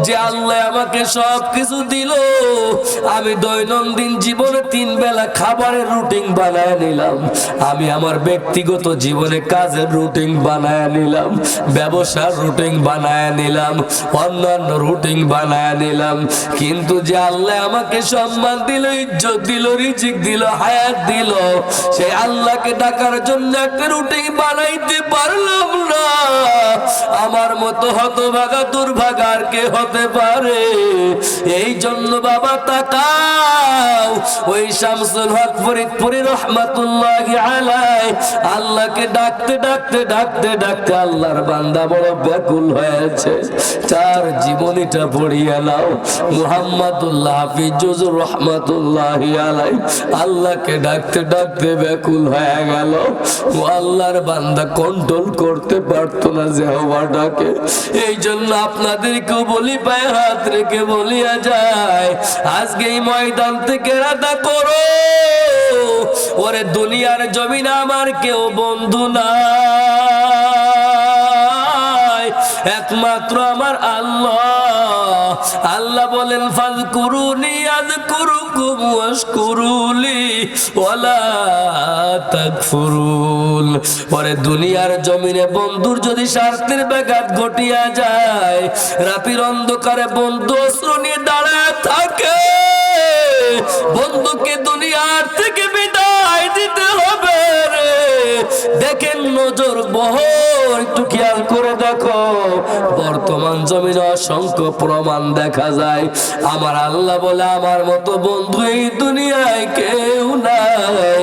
যে আল্লাহ আমাকে সবকিছু দিল, আমি দৈনন্দিন জীবনে 3 বেলা খাবারের রুটিন বানায় নিলাম, আমি আমার ব্যক্তিগত জীবনে কাজের রুটিন বানায় নিলাম, ব্যবসার রুটিন বানায় নিলাম, অন্যান্য রুটিন বানায় নিলাম। কিন্তু যে আল্লাহ আমাকে সম্মান দিল, ইজ্জত দিল, রিজিক দিল, হায়াত দিল, সেই আল্লাহকে ডাকার জন্য একটা রুটিন বানাইতে পারলাম না। আমার মতো হতভাগা দুর্ভাগা আর কে হতে পারে? এই জন্য বাবা তাকাও, ওই শামসুল হক ফরিদপুরি রহমাতুল্লাহি আলাইহি আল্লাহকে ডাকতে ডাকতে ডাকতে ডাকতে আল্লাহর বান্দা বড় ব্যাকুল হয়েছে। তার জীবনীটা পড়িয়ে নাও। মুহাম্মাদুল্লাহ হাফিজুর রহমাতুল্লাহি আলাইহি আল্লাহকে ডাকতে ডাকতে ব্যাকুল হয়ে গেল। ও আল্লাহর বান্দা কন্ট্রোল করতে পারতো না জিহ্বাটাকে। এই জন্য আপনাদেরকেও বলি, পায়ে হাত রেখে বলিয়া যায়, আজকে এই ময়দান থেকে রাদা করো, ওরে দুনিয়ার জমিনে আমার কেউ বন্ধু নাই, একমাত্র আমার আল্লাহ। আল্লাহ বলেন, ফাযকুরুনি আযকুরুকুম ওয়াশকুরুলি ওয়ালা তাকফুরুন। পরে দুনিয়ার জমিনে বন্ধুর যদি স্বার্থের ব্যাঘাত ঘটিয়া যায়, রাতের অন্ধকারে বন্ধু অস্ত্র নিয়ে দাঁড়ায় থাকে, বন্ধুকে দুনিয়ার থেকে বিদায় দিতে হবে রে। দেখেন নজর বহর, একটু খেয়াল করে দেখো, বর্তমান জমিনে অসংখ্য প্রমাণ দেখা যায়। আমার আল্লাহ বলে, আমার মতো বন্ধু এই দুনিয়ায় কেউ নাই,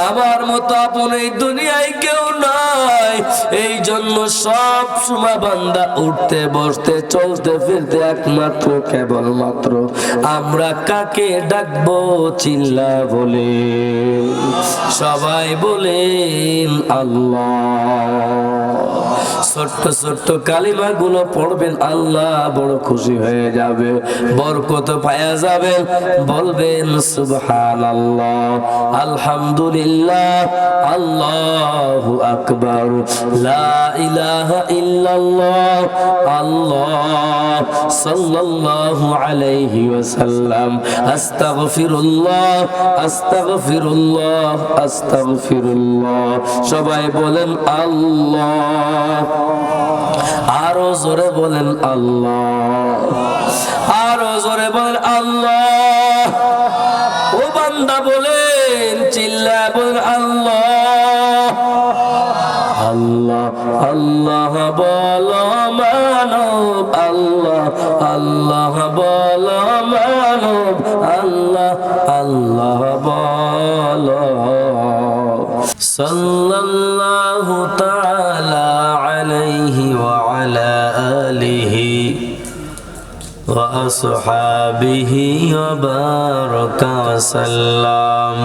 আমার মতো আপন এই দুনিয়ায় কেউ নাই। এই জন্য সব সময় বান্দা উঠতে বসতে চলতে ফিরতে একমাত্র কেবলমাত্র আমরা কাকে ডাকবো চিল্লা বলে? সবাই বলেন আল্লাহ। ছোট্ট ছোট্ট কালিমা গুলো পড়বেন, আল্লাহ বড় খুশি হয়ে যাবে, বরকত পাওয়া যাবে। বলবেন সুবহানাল্লাহ, আলহামদুলিল্লাহ, আল্লাহু আকবার, লা ইলাহা ইল্লাল্লাহ, আল্লাহ সাল্লাল্লাহু আলাইহি ওয়াসাল্লাম, আস্তাগফিরুল্লাহ, আস্তাগফিরুল্লাহ, আস্তাগফিরুল্লাহ। সবাই বলেন আল্লাহ। আরো জোরে বলেন আল্লাহ, আরো জোরে বলেন আল্লাহ। ও বান্দা বলেন, চিল্লা বলেন আল্লাহ। আল্লাহ আল্লাহ বলো মানব, আল্লাহ আল্লাহ বলো মানব, আল্লাহ আল্লাহ বলো। সাল্লাল্লাহু তাআলা আলাইহি ওয়া আলা আলিহি ওয়া আসহাবিহি ওয়া বারাকা ওয়া সাল্লাম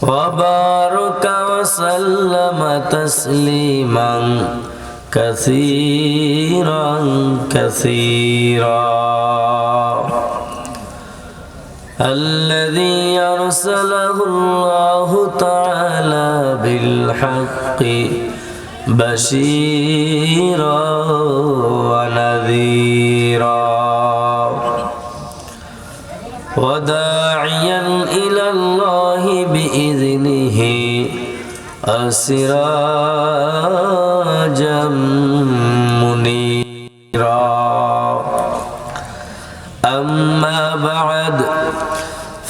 ওয়া বারাকা ওয়া সাল্লামা তাসলিমান কাসীরান কাসীরা। الذي أرسله الله تعالى بالحق بشيرا ونذيرا وداعيا إلى الله بإذنه وسراجا منيرا. أما بعد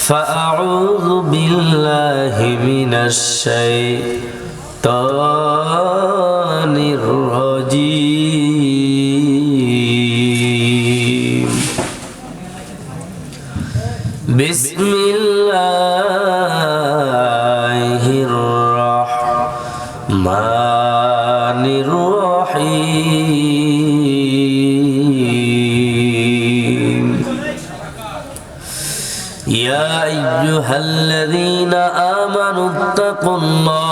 فأعوذ بالله من الشيطان الرجيم. بسم الله الرحمن الرحيم. يا أيها الذين آمنوا اتقوا الله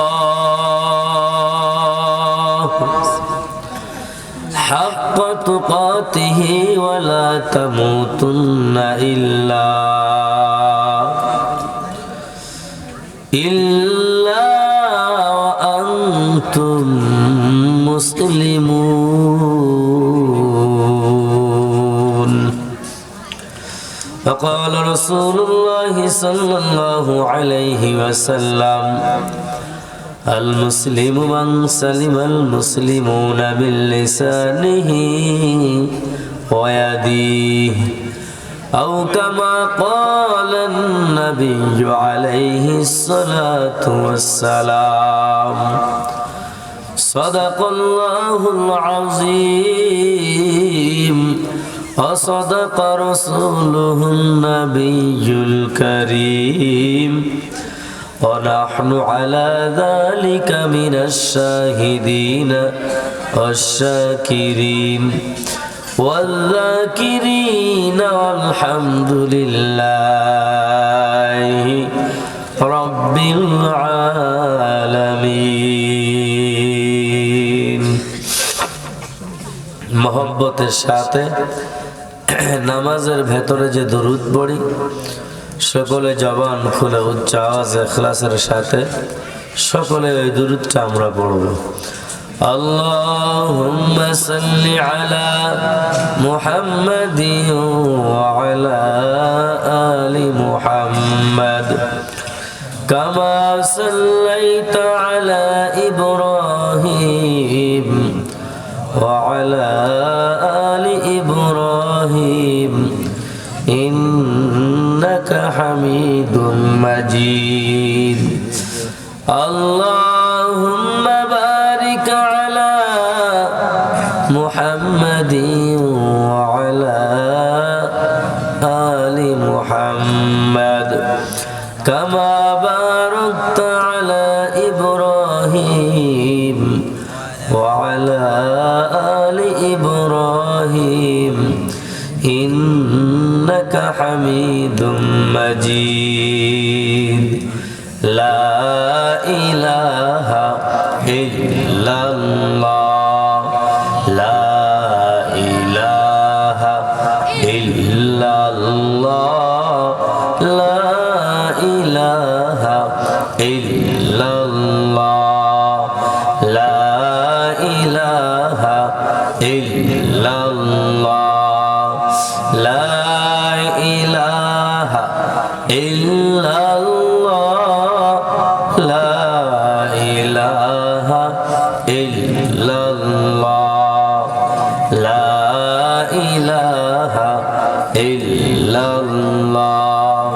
حق تقاته ولا تموتن إلا وأنتم مسلمون. فقال رسول الله صلى الله عليه وسلم المسلم من سلم المسلمون من لسانه ويديه أو كما قال النبي عليه الصلاة والسلام صدق الله العظيم وصدق رسوله النبي الكريم ونحن على ذلك من الشاهدين والشاكرين والذاكرين والحمد لله رب العالمين মোহব্বতের সাথে নামাজের ভেতরে যে দুরূদ পড়ি সকলে জবান খুলে উচ্চ আওয়াজে ইখলাসের সাথে সকলে ওই দুরূদটা আমরা পড়ব আল্লাহুম্মা সাল্লি আলা মুহাম্মাদিন ওয়া আলা আলি মুহাম্মাদ কামা সাল্লাইতা আলা ইব্রাহিম ওয়া আলা আলি ইব্রাহিম إنك حميد مجيد اللهم بارك على محمد وعلى آل محمد كما باركت على إبراهيم وعلى آل إبراهيم إنك حميد مجيد لا إله إلا الله لا إله إلا الله لا إله إلا الله لا إله إلا الله لا إله إلا الله لا إله إلا الله لا إله إلا الله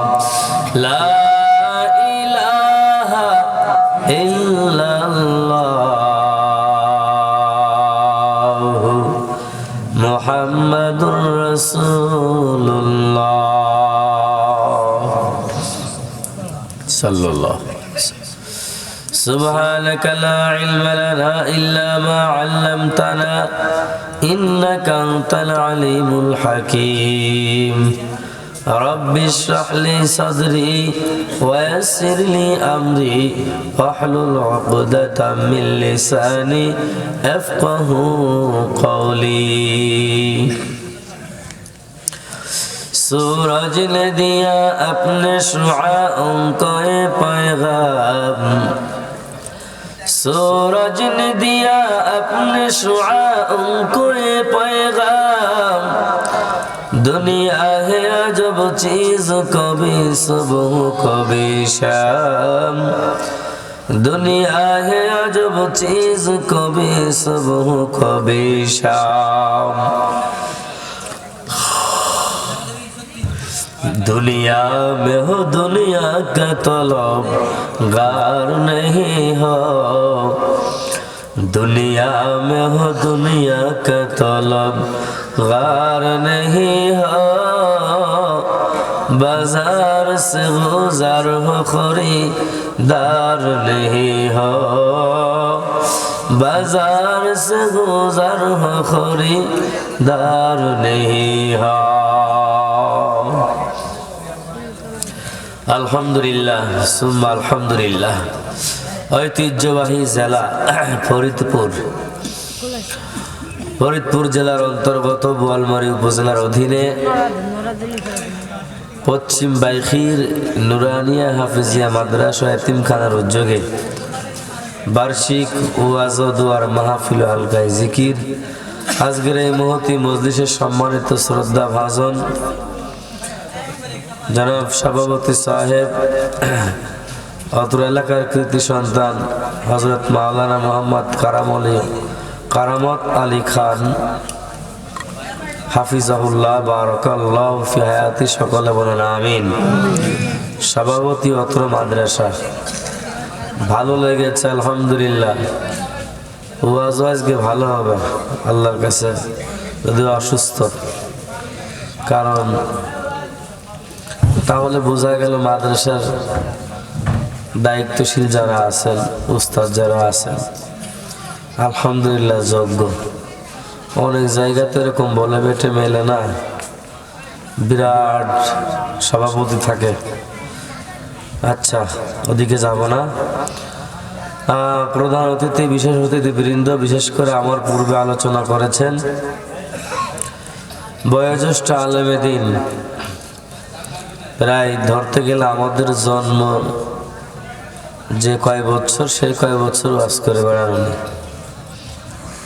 لا إله إلا الله محمد رسول الله صلى الله عليه وسلم سبحانك لا علم لنا إلا ما علمتنا إنك أنت العليم الحكيم رب اشرح لي صدري ويسر لي أمري واحلل عقدة من لساني يفقه قولي सूरज ने दिया अपने शुआओं को पैगाम सूरज ने दिया अपने शुआओं को पैगाम दुनिया है अजब चीज कभी सुबह कभी शाम दुनिया है अजब चीज कभी सुबह कभी शाम दुनिया में हो दुनिया का तलब गार नहीं हो दुनिया में हो दुनिया का तलब गार नहीं हो बाजार से गुजार हो खरीदार नहीं हो बाजार से गुजार हो खरीदार नहीं हो আলহামদুলিল্লাহ সুম্মা আলহামদুলিল্লাহ ঐতিহ্যবাহী জেলা ফরিদপুর জেলার অন্তর্গত বোয়ালমারী উপজেলার অধীনে পশ্চিম বাইখির নুরানিয়া হাফিজিয়া মাদ্রাসা এতিমখানার উদ্যোগে বার্ষিক ওয়াজ ও দুয়ার মাহফিল হালকায়ে জিকির আজকের এই মহতি মজলিসের সম্মানিত শ্রদ্ধা ভাজন জনাব সভাপতি সাহেব, অত্র এলাকার কৃতি সন্তান হযরত মাওলানা মোহাম্মদ কারামত আলী খান হাফিজাহুল্লাহ বারাকাল্লাহু ফি হায়াতি, সকলে বলেন আমিন। সভাপতি অত্র মাদ্রাসা, ভালো লেগেছে আলহামদুলিল্লাহ। ওয়াজ আজকে ভালো হবে আল্লাহর কাছে, যদি অসুস্থ, কারণ তাহলে বোঝা গেল মাদ্রাসার দায়িত্বশীল যারা আছেন, উস্তাদ যারা আছেন আলহামদুলিল্লাহ যোগ্য। অনেক জায়গাতে এরকম বলে বেটে মেলে না, বিরাট সভাপতি থাকে। আচ্ছা, ওদিকে যাব না। প্রধান অতিথি, বিশেষ অতিথিবৃন্দ, বিশেষ করে আমার পূর্বে আলোচনা করেছেন বয়োজ্যেষ্ঠ আলেমে দ্বীন, প্রায় ধরতে গেলে আমাদের জন্ম যে কয় বছর, সেই কয় বছর ওয়াজ করে বেড়ানো।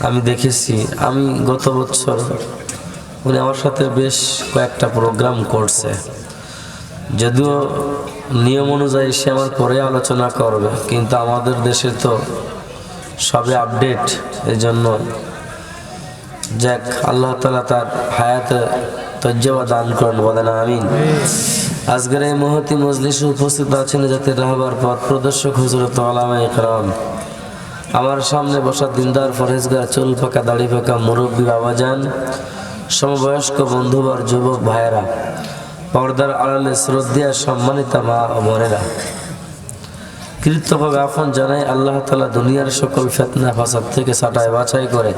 আমি দেখেছি, আমি গত বছর উনি আমার সাথে বেশ কয়েকটা প্রোগ্রাম করছে, যদিও নিয়ম অনুযায়ী সে আমার পরে আলোচনা করবে, কিন্তু আমাদের দেশে তো সবে আপডেট, এই জন্য যাক আল্লাহ তাআলা তার হায়াতে তজ্জবা দান করেন, বলেন আমিন। আজকের এই মহতি মজলিসে উপস্থিত আছেন জাতির রাহবার পথ প্রদর্শক হযরত উলামায়ে কেরাম, আমার সামনে বসা দিনদার ফরেজগার, চুল পাকা দাড়ি পাকা মুরব্বী বাবাজান, সমবয়স্ক বন্ধুবর যুবক ভাইয়েরা, পর্দার আড়ালে শ্রদ্ধা সম্মানিতা মা ও বোনেরা, কৃতজ্ঞ জ্ঞাপন জানাই আল্লাহ তাআলা দুনিয়ার সকল ফিতনা ফাসাদ থেকে ছাঁটাই বাছাই করে,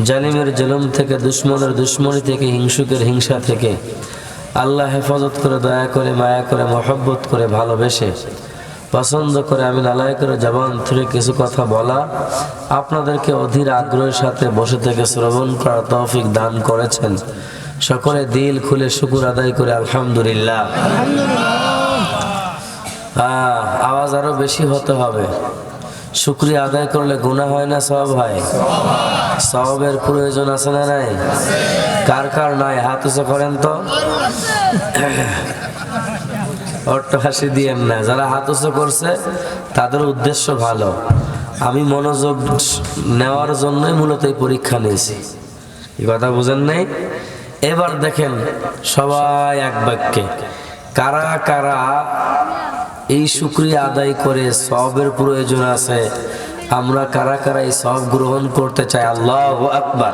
জালিমের জুলুম থেকে, দুশমনের দুশমনি থেকে, হিংসুকের হিংসা থেকে আল্লাহ হেফাজত করে, দয়া করে, মায়া করে, মহব্বত করে, ভালোবেসে, পছন্দ করে, আমি নালায় করে জবান থেকে কিছু কথা বলা, আপনাদেরকে অধীর আগ্রহের সাথে বসে থেকে শ্রবণ করার তৌফিক দান করেছেন। সকলে দিল খুলে শুকর আদায় করে আলহামদুলিল্লাহ। আওয়াজ আরো বেশি হতে হবে। শুকরিয়া আদায় করলে গুনাহ হয় না, সওয়াব হয়? সওয়াবের প্রয়োজন আছে না নাই? কার কার নাই হাত উঁচু করেন তো। অট্ট হাসি দিয়েন না, যারা হাত উঁচু করছে তাদের উদ্দেশ্য ভালো। আমি মনোযোগ নেওয়ার জন্যই মূলত এই পরীক্ষা নিয়েছি, এই কথা বুঝেন নাই? এবার দেখেন সবাই এক বাক্যে কারা কারা এই শুকরিয়া আদায় করে সওয়াবের প্রয়োজন আছে, আমরা কারা কারা এই সওয়াব গ্রহণ করতে চাই? আল্লাহু আকবার।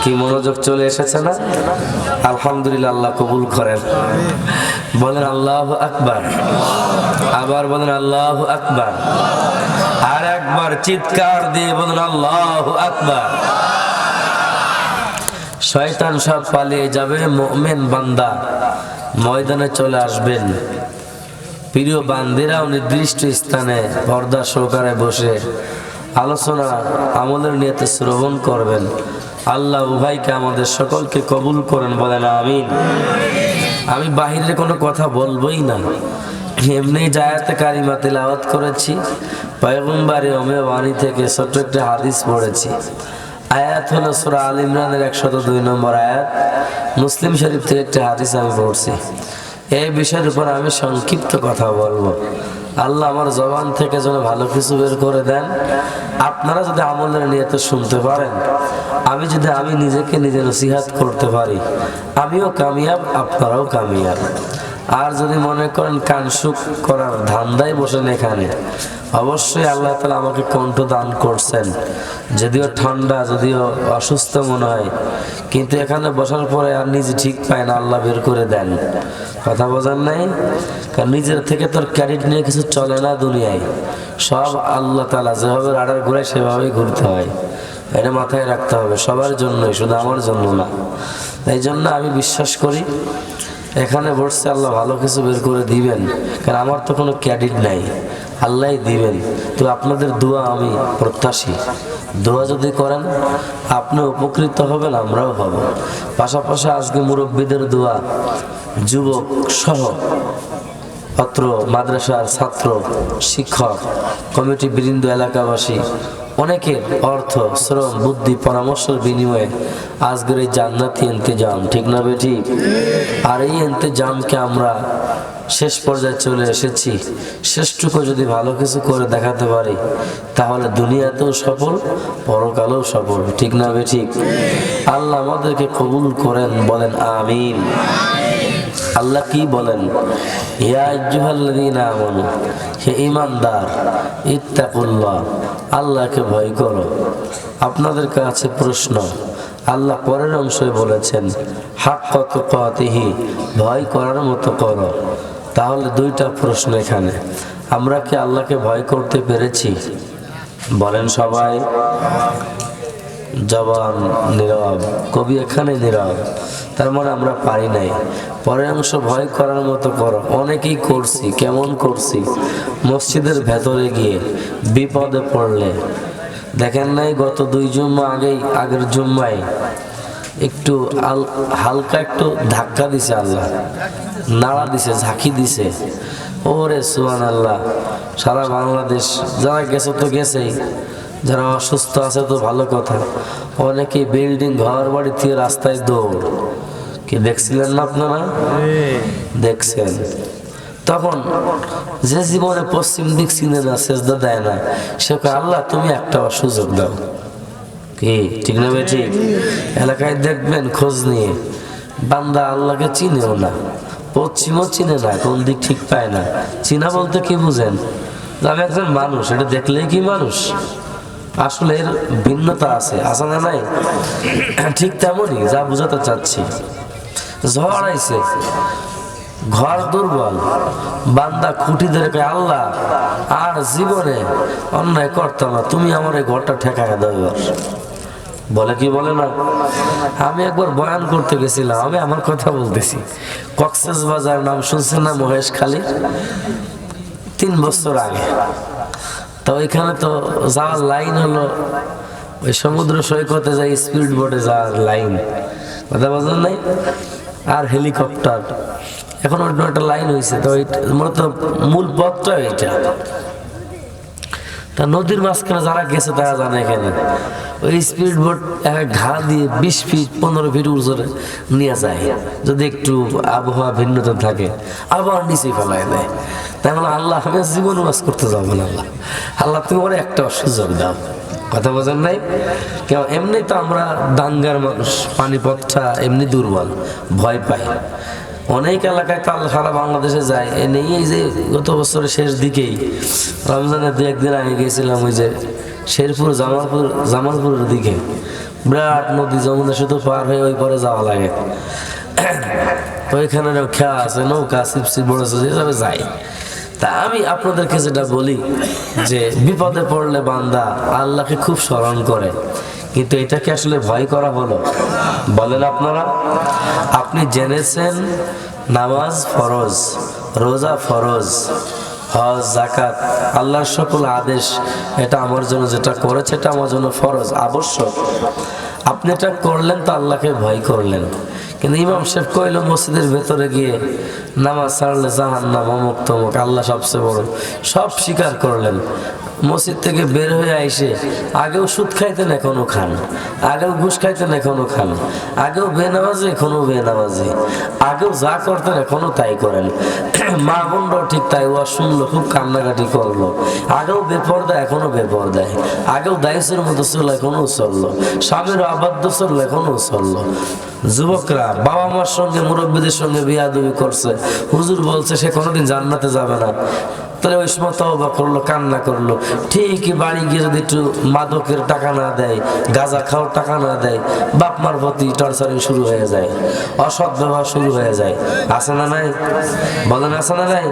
কি মনোযোগ চলে এসেছে না? আলহামদুলিল্লাহ, আল্লাহ কবুল করেন। বলেন আল্লাহু আকবার, আবার বলেন আল্লাহু আকবার, আর একবার চিৎকার দিয়ে বলেন আল্লাহু আকবার। শয়তান সব পালিয়ে যাবে, মুমিন বান্দা ময়দানে চলে আসবেন। প্রিয় বান্দিরাও নির্দিষ্ট স্থানে পর্দা সহকারে বসে আলোচনা আমলের নিয়তে শ্রবণ করবেন। আল্লাহ উভয়কে আমাদের সকলকে কবুল করেন, বলেন আমিন। আমি বাহিরের কোনো কথা বলবোই না, এমনি জায়াতে কারিমা তিলাওয়াত করেছি, পয়গম্বরের অমেয় বাণী থেকে ছোট্ট একটা হাদিস পড়েছি। আয়াত হলো সূরা আল ইমরানের 102 নম্বর আয়াত, মুসলিম শরীফ থেকে একটা হাদিস আমি পড়ছি। এই বিষয়ের উপর আমি সংক্ষিপ্ত কথা বলবো। আল্লাহ আমার জবান থেকে যেন ভালো কিছু বের করে দেন। আপনারা যদি আমলের নিয়তে শুনতে পারেন, আমি নিজেকে নিজে নসিহত করতে পারি, আমিও কামিয়াব, আপনারাও কামিয়াব। আর যদি মনে করেন কানসুক করার ধান্দায় বসেন এখানে, অবশ্যই আল্লাহ তাআলা আমাকে কণ্ঠ দান করছেন, যদিও ঠান্ডা, যদিও অসুস্থ মনে হয়, কিন্তু এখানে বসার পরে আর নিজে ঠিক পায় না, আল্লাহ বের করে দেন। কথা বোঝেন নাই? কারণ নিজের থেকে তোর ক্যারিট নিয়ে কিছু চলে না দুনিয়ায়, সব আল্লাহ তাআলা যেভাবে রাডার ঘুরায় সেভাবেই ঘুরতে হয়। এটা মাথায় রাখতে হবে, সবার জন্যই, শুধু আমার জন্য না। এই জন্য আমি বিশ্বাস করি এখানে বসছে আল্লাহ ভালো কিছু বের করে দিবেন, কারণ আমার তো কোনো ক্রেডিট নাই, আল্লাহই দিবেন। তো আপনাদের দোয়া আমি প্রত্যাশী। দোয়া যদি করেন আপনি উপকৃত হবেন, আমরাও হব। পাশাপাশি আজকে মুরব্বীদের দোয়া, যুবক সহ অত্র মাদ্রাসার ছাত্র, শিক্ষক, কমিটি বৃন্দ, এলাকাবাসী, অনেকের অর্থ, শ্রম, বুদ্ধি, পরামর্শের বিনিময়ে আজকের এই জান্নাতি ইন্তজাম, ঠিক না বেঠিক? আর এই ইন্তজামকে আমরা শেষ পর্যায়ে চলে এসেছি। শেষটুকু যদি ভালো কিছু করে দেখাতে পারি তাহলে দুনিয়াতেও সফল, পরকালেও সফল, ঠিক না বেঠিক? আল্লাহ আমাদেরকে কবুল করেন, বলেন আমিন। আল্লাহ কি বলেন? ইয়া আইয়ুহাল্লাযীনা আমানু, হে ঈমানদার, ইত্তাকুল্লাহ, আল্লাহকে ভয় করো। আপনাদের কাছে প্রশ্ন, আল্লাহ পরের অংশে বলেছেন হাক্কা তুকাতিহি, ভয় করার মতো করো। তাহলে দুইটা প্রশ্ন এখানে, আমরা কি আল্লাহকে ভয় করতে পেরেছি? বলেন সবাই। জবান নীরব, কবি এখানে নীরব, তার মানে আমরা পারি নাই। পরের অংশ ভয় করার মতো করো, অনেকেই করছি। কেমন করছি? মসজিদের ভেতরে গিয়ে বিপদে পড়লে, দেখেন নাই গত 2 জুম্মা আগের জুম্মায় একটু হালকা একটু ধাক্কা দিছে, আল্লাহ নাড়া দিছে, ঝাঁকি দিছে। ওরে সুবহানাল্লাহ। সারা বাংলাদেশ যারা গেছে তো গেছেই, যারা অসুস্থ আছে তো ভালো কথা, অনেকে বিল্ডিং, ঘর বাড়ি থেকে রাস্তায় দৌড়। কি দেখছিলেন না আপনারা? দেখছেন। তখন যে জীবনে পশ্চিম দিক চিনে না, সেজদা দেয় না, সে কয় আল্লাহ তুমি একটা সুযোগ দাও। কি ঠিক না ভাই? ঠিক। এলাকায় দেখবেন খোঁজ নিয়ে বান্দা আল্লাহকে চিনেও না, পশ্চিমও চিনে না, কোন দিক ঠিক পায় না। চিনা বলতে কি বুঝেন? আমি একজন মানুষ, এটা দেখলেই কি মানুষ? আসলে এর ভিন্নতা আছে, আছে না নাই? ঠিক তেমনই যা বুঝাতে চাচ্ছি। ঝড় আইছে, ঘর দুর্বল, বান্দা খুঁটি ধরে কয় আল্লাহ আর জীবনে অন্যায় করতাম না, তুমি আমার এই ঘরটা ঠেকায় দাও এবার। বলে কি বলে না? আমি একবার বয়ান করতে গেছিলাম, আমি আমার কথা বলতেছি, কক্সবাজার নাম শুনছেন না? মহেশখালী, 3 বছর আগে। তো ওইখানে তো যাওয়ার লাইন হলো ওই সমুদ্র সৈকতে যাই, স্পিড বোটে যাওয়ার লাইন, কথা বলেন নাই? আর হেলিকপ্টার, এখন অন্য একটা লাইন হয়েছে। তো মূলত মূল পথটা এইটা। তা নদীর মাঝখানে যারা গেছে তারা জানে, এখানে ওই স্পিড বোট ঘা দিয়ে 20 ফিট 15 ফিট উঁচুরে নিয়ে যায়, যদি একটু আবহাওয়া ভিন্নতা থাকে, আবার নিচে ফেলায় দেয়। তাই বলে আল্লাহ আমি জীবন ওয়াজ করতে যাবো না, আল্লাহ আল্লাহ তুমি ওরা একটা সুযোগ দাও। কথা বোঝেন নাই? কেন? এমনি তো আমরা দাঙ্গার মানুষ, পানিপথটা এমনি দুর্বল, ভয় পাই। অনেক এলাকায় তো সারা বাংলাদেশে যায়। এ নেই এই যে গত বছরের শেষ দিকেই রমজানের 2-1 দিন আগে গেছিলাম ওই যে শেরপুর জামালপুরের দিকে, বিরাট নদী, যমুনা শুধু পার হয়ে ওই পরে যাওয়া লাগে। ওইখানে খেয়া আছে, নৌকা সিপসি বড় হিসাবে যায়। তা আমি আপনাদেরকে যেটা বলি যে বিপদে পড়লে বান্দা আল্লাহকে খুব স্মরণ করে, কিন্তু এটাকে আসলে ভয় করা হলো? বলেন আপনারা। আপনি জেনেছেন নামাজ ফরজ, রোজা ফরজ, হজ, যাকাত, আল্লাহর সকল আদেশ, এটা আমার জন্য যেটা করেছে এটা আমার জন্য ফরজ, আবশ্যক। আপনি এটা করলেন তো আল্লাহকে ভয় করলেন। কিন্তু ইমাম সাহেব কইল মসজিদের ভেতরে গিয়ে নামাজ ছাড়লে জাহান্নাম, অমুক তমুক, আল্লাহ সবচেয়ে বড়, সব স্বীকার করলেন। মসজিদ থেকে বের হয়ে আইসে আগেও সুদ খাইতেন এখনো খান, আগেও ঘুষ খাইতেন এখনো খান, আগেও বেনামাজি এখনো বেনামাজি, আগেও যা করতেন এখনো তাই করেন। মা বোনরাও ঠিক তাই, ও শুনলো খুব কান্নাকাটি করলো। আগেও বেপরদায় এখনো বেপরদায়, আগেও দায়ুসের মতো চললো এখনো চললো, স্বামীর অবাধ্য চললো এখনো চললো। যুবকরা বাবা মার সঙ্গে, মুরব্বীদের সঙ্গে বিয়াদবি করছে, হুজুর বলছে সে কোনোদিন জান্নাতে যাবে না, তাহলে ওই সময় তওবা করলো, কান্না করলো। ঠিকই বাড়ি গিয়ে যদি একটু মাদকের টাকা না দেয়, গাঁজা খাওয়ার টাকা না দেয়, বাপ মার প্রতি টর্চারিং শুরু হয়ে যায়, অসৎ ব্যবহার শুরু হয়ে যায়। আছে না নাই? বলেন আছে না নাই?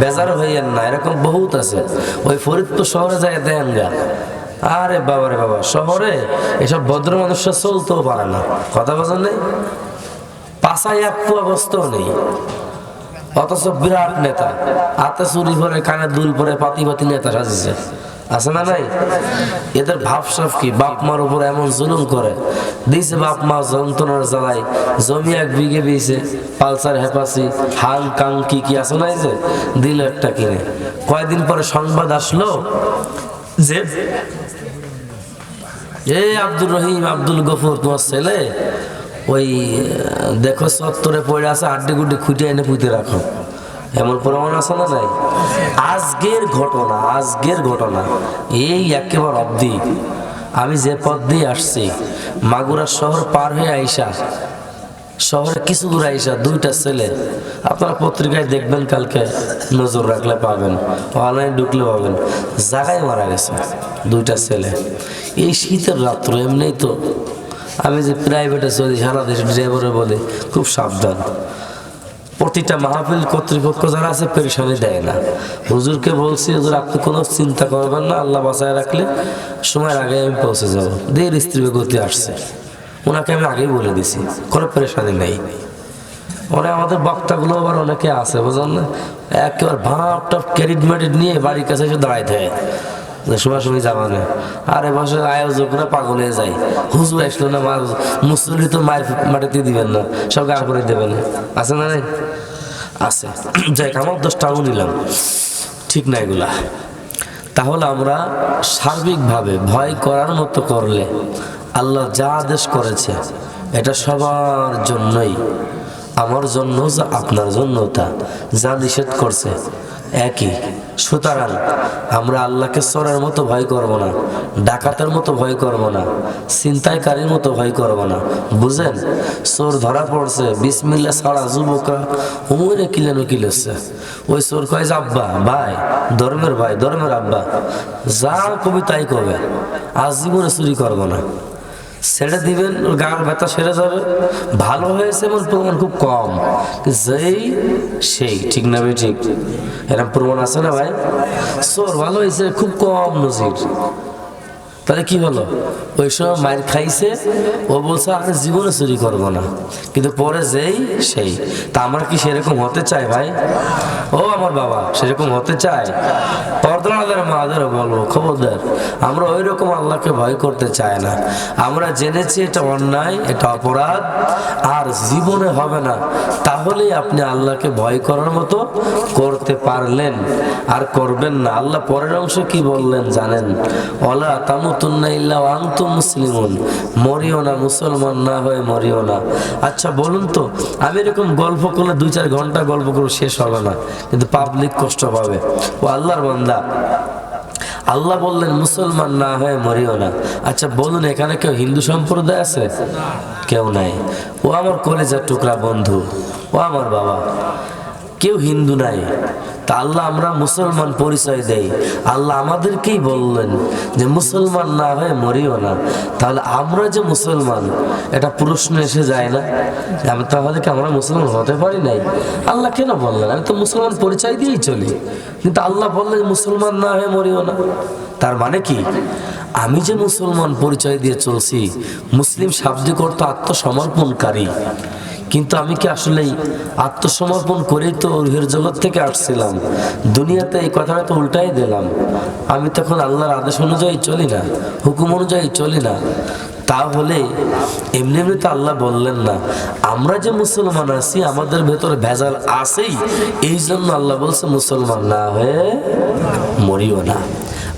বেজার হইয়েন না, এরকম বহুত আছে। ওই ফরিদপুর শহরে যায় দেন গা, আরে বাবারে বাবা, শহরে এসব ভদ্র মানুষরা চলতেও পারে না। কথা বোঝেন নেই? পাশায় 1 পোয়া বস্তাও নেই, অথচ বিরাট নেতা, হাতে চুরি পরে, কানে দুল পরে, পাতি পাতি নেতা সাজিছে। আছে না নাই? এদের ভাবসাব কি? বাপ মার উপর এমন জুলুম করে দিয়েছে, বাপ মা যন্ত্রণার জ্বালায় জমি 1 বিঘে দিয়েছে, পালসার, হেপাসি, হাং কাং কি কি আছে না, যে দিল একটা কিনে। কয়েকদিন পরে সংবাদ আসলো যে এই আব্দুর রহিম, আব্দুল গফুর, তোমার ছেলে ওই দেখো চত্বরে পড়ে আছে, আড্ডি গুড্ডি খুঁটে এনে পুঁতে রাখো, এমন প্রমাণ আছে না নাই? আজকের ঘটনা, আজকের ঘটনা এই একেবারে অবধি আমি যে পথ দিয়ে আসছি, মাগুরা শহর পার হয়ে আইসা, শহরে কিছু দূর আইসা দুইটা ছেলে, আপনারা পত্রিকায় দেখবেন, কালকে নজর রাখলে পাবেন, অনলাইন ঢুকলে পাবেন, জায়গায় মারা গেছে দুইটা ছেলে। এই শীতের রাত্র, এমনি তো আমি যে প্রাইভেটে চলি, সারা দেশে ড্রাইভারে বলে খুব সাবধান। প্রতিটা মাহফিল কর্তৃপক্ষ যারা আছে পেরেশানি দেয় না। হুজুরকে বলছি, হুজুর আপনি কোনো চিন্তা করবেন না, আল্লাহ বাঁচায় রাখলে সময়ের আগে আমি পৌঁছে যাবো। দের স্ত্রী গতি আসছে, ওনাকে আমি আগেই বলে দিছি, কোনো পেরেশানি নেই। ওরা আমাদের বক্তাগুলো আবার অনেকে আছে, বুঝলেন না, একেবারে ভাব টাপ ক্যারিড ম্যারিড নিয়ে বাড়ির কাছে এসে দাঁড়াই থাকে, সময় সময় যাবা না। আর এ বছর আয়োজকরা পাগল হয়ে যায়, হুজুর আসলো না, মুসলি তো মায়ের মাটিতে দিবেন না, সব গা করে দেবেন, আছে না? নেই আছে। যাই আমার 10টা নিলাম, ঠিক না এগুলা? তাহলে আমরা সার্বিকভাবে ভয় করার মতো করলে আল্লাহ যা আদেশ করেছে এটা সবার জন্যই, আমার জন্য যা আপনার জন্য তা, যা নিষেধ করছে একই। সুতরাং আমরা আল্লাহকে চোরের মতো ভয় করব না, ডাকাতের মতো ভয় করব না, ছিনতাইকারীর মতো ভয় করব না। বুঝেন, চোর ধরা পড়ছে, বিসমিল্লাহ ছাড়া যুবকরা হুমুরে কিলেনো কিলেছে, ওই চোর কয় যে আব্বা ভাই, ধর্মের ভাই, ধর্মের আব্বা, যা কবি তাই কবে, আজ জীবনে চুরি করবো না, ছেড়ে দিবেন, ওর গান ব্যথা সেরে যাবে। ভালো হয়েছে এমন প্রমাণ খুব কম, যেই সেই, ঠিক না ভাই? ঠিক এরকম প্রমাণ আছে না ভাই? চোর ভালো হয়েছে খুব কম নজির। তাহলে কি হলো, ওই সময় মায়ের খাইছে, ও বলছে আমি জীবনে চুরি করবো না, কিন্তু পরে যেই সেই। তা আমরা কি সেরকম হতে চাই ভাই? ও আমার বাবা, সেরকম হতে চাই? পর্দার মাদের বলবো খবরদার, আমরা ওই রকম আল্লাহকে ভয় করতে চাই না। আমরা জেনেছি এটা অন্যায়, এটা অপরাধ, আর জীবনে হবে না। তাহলেই আপনি আল্লাহকে ভয় করার মতো করতে পারলেন, আর করবেন না। আল্লাহ পরের অংশে কি বললেন জানেন? ওয়ালা তামুতুন্না ইল্লা ওয়া আনতুম মুসলিমুন, মরিও না মুসলমান না হয়ে মরিও না। আচ্ছা বলুন তো, আমি এরকম গল্প করলে 2-4 ঘন্টা গল্প করে শেষ হবে না, কিন্তু পাবলিক কষ্ট পাবে। ও আল্লাহর বান্দা, আল্লাহ বললেন মুসলমান না হয়ে মরিও না। আচ্ছা বলুন, এখানে কেউ হিন্দু সম্প্রদায় আছে? কেউ নাই। ও আমার কলেজার টুকরা বন্ধু, ও আমার বাবা, কেউ হিন্দু নাই। তা আল্লাহ আমরা মুসলমান পরিচয় দেই, আল্লাহ আমাদেরকেই বললেন যে মুসলমান না হয়ে মরিও না। তাহলে আমরা যে মুসলমান, এটা প্রশ্ন এসে যায় না? আমি তাহলে কি আমরা মুসলমান হতে পারি নাই? আল্লাহ কেন বললেন? আমি তো মুসলমান পরিচয় দিয়েই চলি, কিন্তু আল্লাহ বললেন মুসলমান না হয়ে মরিও না। তার মানে কি, আমি যে মুসলমান পরিচয় দিয়ে চলছি, মুসলিম শাব্দিক অর্থ আত্মসমর্পণকারী, কিন্তু আমি কি আসলেই আত্মসমর্পণ করেই তো রুহের জগৎ থেকে আসছিলাম? দুনিয়াতে এই কথাটা তো উল্টাই দিলাম। আমি তখন আল্লাহর আদেশ অনুযায়ী চলি না, হুকুম অনুযায়ী চলি না। তাহলে এমনি এমনি তো আল্লাহ বললেন না। আমরা যে মুসলমান আছি, আমাদের ভেতরে ভেজাল আছেই, এই জন্য আল্লাহ বলছে মুসলমান না হয়ে মরিও না।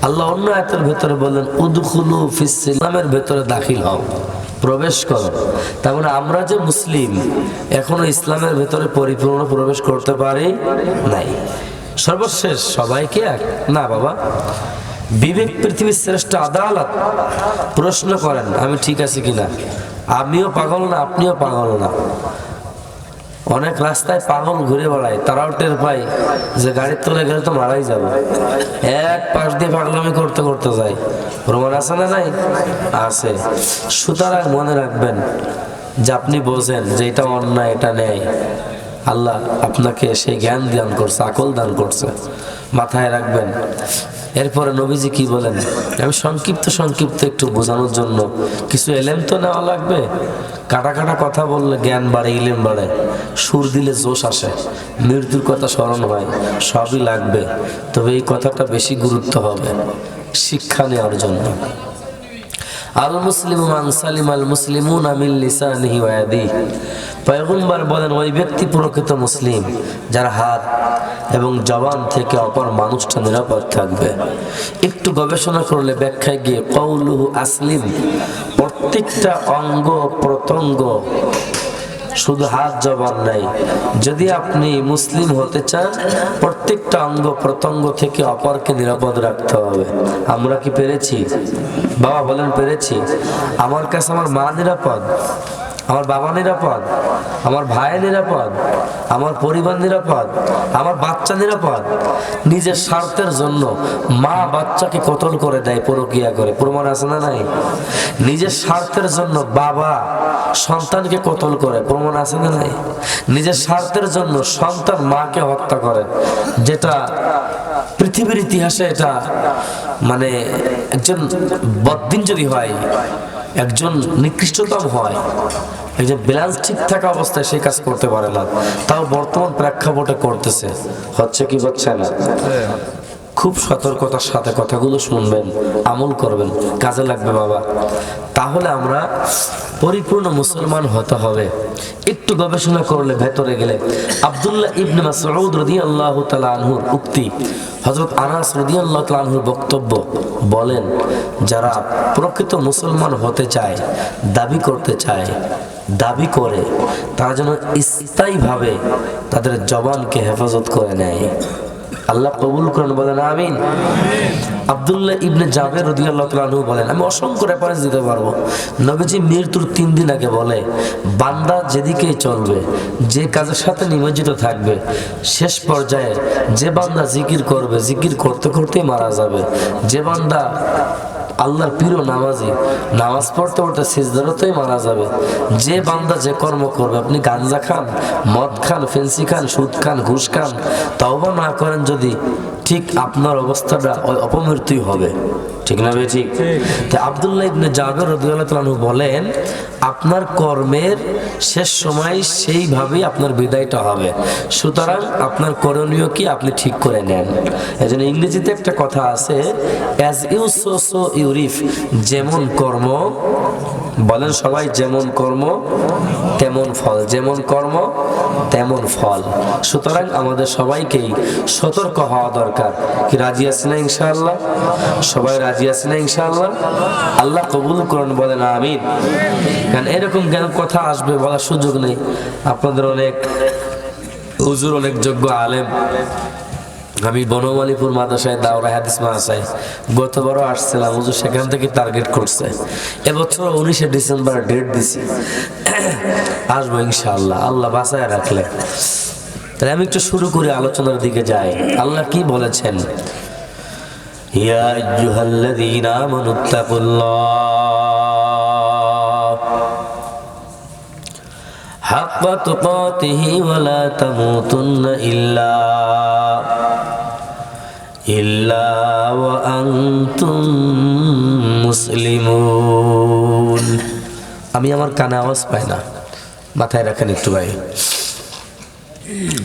আল্লাহ অন্য আয়াতের ভেতরে বললেন উদখুলু ফিস সিলামের ভেতরে দাখিল হও, প্রবেশ করো। তার মানে আমরা যে মুসলিম, এখনো ইসলামের ভেতরে পরিপূর্ণ প্রবেশ করতে পারি নাই। সর্বশেষ সবাইকে এক না বাবা, বিবেক পৃথিবীর শ্রেষ্ঠ আদালত। প্রশ্ন করেন আমি ঠিক আছি কিনা? আমিও পাগল না, আপনিও পাগল না। অনেক রাস্তায় পাগল ঘুরে বেড়ায়, তারাও টের পায় যে গাড়ির তলে গেলে তো মারাই যাবে, এক পাশ দিয়ে পাগলামি করতে করতে যায়। প্রমাণ আছে না নাই? আছে। সুতরাং মনে রাখবেন যে আপনি বোঝেন যে এটা অন্যায়, এটা ন্যায়। আল্লাহ আপনাকে সেই জ্ঞান দান করছে, আকল দান করছে, মাথায় রাখবেন। এরপরে নবীজি কি বলেন, আমি সংক্ষিপ্ত একটু বোঝানোর জন্য, কিছু এলেম তো নেওয়া লাগবে। কাটা কাটা কথা বললে জ্ঞান বাড়ে, ইলেম বাড়ে, সুর দিলে জোশ আসে, মৃত্যুর কথা স্মরণ হয়, সবই লাগবে। তবে এই কথাটা বেশি গুরুত্ব হবে শিক্ষা নেওয়ার জন্য। আল মুসলিমু মান সালিমাল মুসলিমুনা মিন লিসানিহি ওয়া ইয়াদিহি, পয়গম্বর বলেন ওই ব্যক্তি প্রকৃত মুসলিম যার হাত এবং জবান থেকে অপর মানুষটা নিরাপদ থাকবে। একটু গবেষণা করলে ব্যাখ্যায় গিয়ে কওলুহু আসলিম, প্রত্যেকটা অঙ্গ প্রত্যঙ্গ, শুধু হাত জবান নাই, যদি আপনি মুসলিম হতে চান প্রত্যেকটা অঙ্গ প্রত্যঙ্গ থেকে অপরকে নিরাপদ রাখতে হবে। আমরা কি পেরেছি? বাবা বলেন পেরেছি? আমার কাছে আমার মা নিরাপদ, আমার বাবা নিরাপদ, আমার ভাই নিরাপদ, আমার পরিবার নিরাপদ, আমার বাচ্চা নিরাপদ। নিজের স্বার্থের জন্য মা বাচ্চাকে কতল করে দেয়, পরকিয়া করে, প্রমাণ আছে না নাই? নিজের স্বার্থের জন্য বাবা সন্তানকে কতল করে, প্রমাণ আছে না নাই? নিজের স্বার্থের জন্য সন্তান মাকে হত্যা করে, যেটা পৃথিবীর ইতিহাসে এটা মানে একজন বদ্দিন যদি হয়, একজন নিকৃষ্টতম হয়, একজন ব্যালেন্স ঠিক থাকা অবস্থায় সেই কাজ করতে পারে না, তাও বর্তমান প্রেক্ষাপটে করতেছে। হচ্ছে কি হচ্ছে না? খুব সতর্কতার সাথে কথাগুলো শুনবেন, আমল করবেন, কাজে লাগবে বাবা। তাহলে আমরা পরিপূর্ণ মুসলমান হতে হবে। একটু গবেষণা করলে ভেতরে গেলে আব্দুল্লাহ ইবনে মাসউদ রাদিয়াল্লাহু তাআলা আনহুর উক্তি, হযরত আনাস রাদিয়াল্লাহু তাআলা আনহুর বক্তব্য বলেন, যারা প্রকৃত মুসলমান হতে চায়, দাবি করতে চায়, দাবি করে, তারা যেন স্থায়ীভাবে তাদের জবানকে হেফাজত করে নেয়। আল্লাহ কবুল করেন, বলেন আমিন। আব্দুল্লাহ ইবনে জাবের রাদিয়াল্লাহু তাআলা আনহু বলেন, আমি অসংখ্য রেফারেন্স দিতে পারবো। নবীজি মৃত্যুর 3 দিন আগে বলে, বান্দা যেদিকেই চলবে, যে কাজের সাথে নিমজ্জিত থাকবে, শেষ পর্যায়ে যে বান্দা জিকির করবে, জিকির করতে করতেই মারা যাবে। যে বান্দা আল্লাহর প্রিয় নামাজি, নামাজ পড়তে পড়তে সিজদাতেই মারা যাবে। যে বান্দা যে কর্ম করবে, আপনি গাঞ্জা খান, মদ খান, ফেন্সি খান, সুদ খান, ঘুষ খান, তওবা না করেন যদি, ঠিক আপনার অবস্থাটা ওই অপমৃত্যুই হবে। ঠিক না ভাই? ঠিক। তো আব্দুল্লাহ ইবনে জাবের রাদিয়াল্লাহু তাআলা আনহু বলেন, আপনার কর্মের শেষ সময় সেইভাবেই আপনার বিদায়টা হবে। সুতরাং আপনার করণীয় কি আপনি ঠিক করে নেন। এজন্য ইংরেজিতে একটা কথা আছে, as you sow so you reap, যেমন কর্ম, বলেন সবাই, যেমন কর্ম তেমন ফল, যেমন কর্ম তেমন ফল। সুতরাং আমাদের সবাইকেই সতর্ক হওয়া দরকার। কি রাজি আছি না ইনশাআল্লাহ? সবাই রাজি আছি না ইনশাআল্লাহ? আল্লাহ কবুল করুন, বলেন আমিন। কারণ এরকম জ্ঞান কথা আসবে বলার সুযোগ নেই। আপনাদের অনেক হুজুর, অনেক যোগ্য আলেম। আমি বনমালীপুর মাদ্রাসায় দাওরা হাদিস মাদ্রাসায় গতবারও আসছিলাম, হুজুর সেখান থেকে টার্গেট করছে। এবছর 19শে ডিসেম্বর ডেট দিছি, আসবো ইনশাআল্লাহ, আল্লাহ বাঁচায় রাখলে। তাহলে আমি একটু শুরু করে আলোচনার দিকে যাই। আল্লাহ কি বলেছেন? ইয়া আইয়ুহাল্লাযীনা আমানুত্তাকুল্লাহ হাক্কা তুকাতিহি ওয়া লা তামুতুন্না ইল্লা ওয়া আনতুম মুসলিমুন। আমি আমার কানে আওয়াজ পাই না, মাথায় রাখেন একটু ভাই,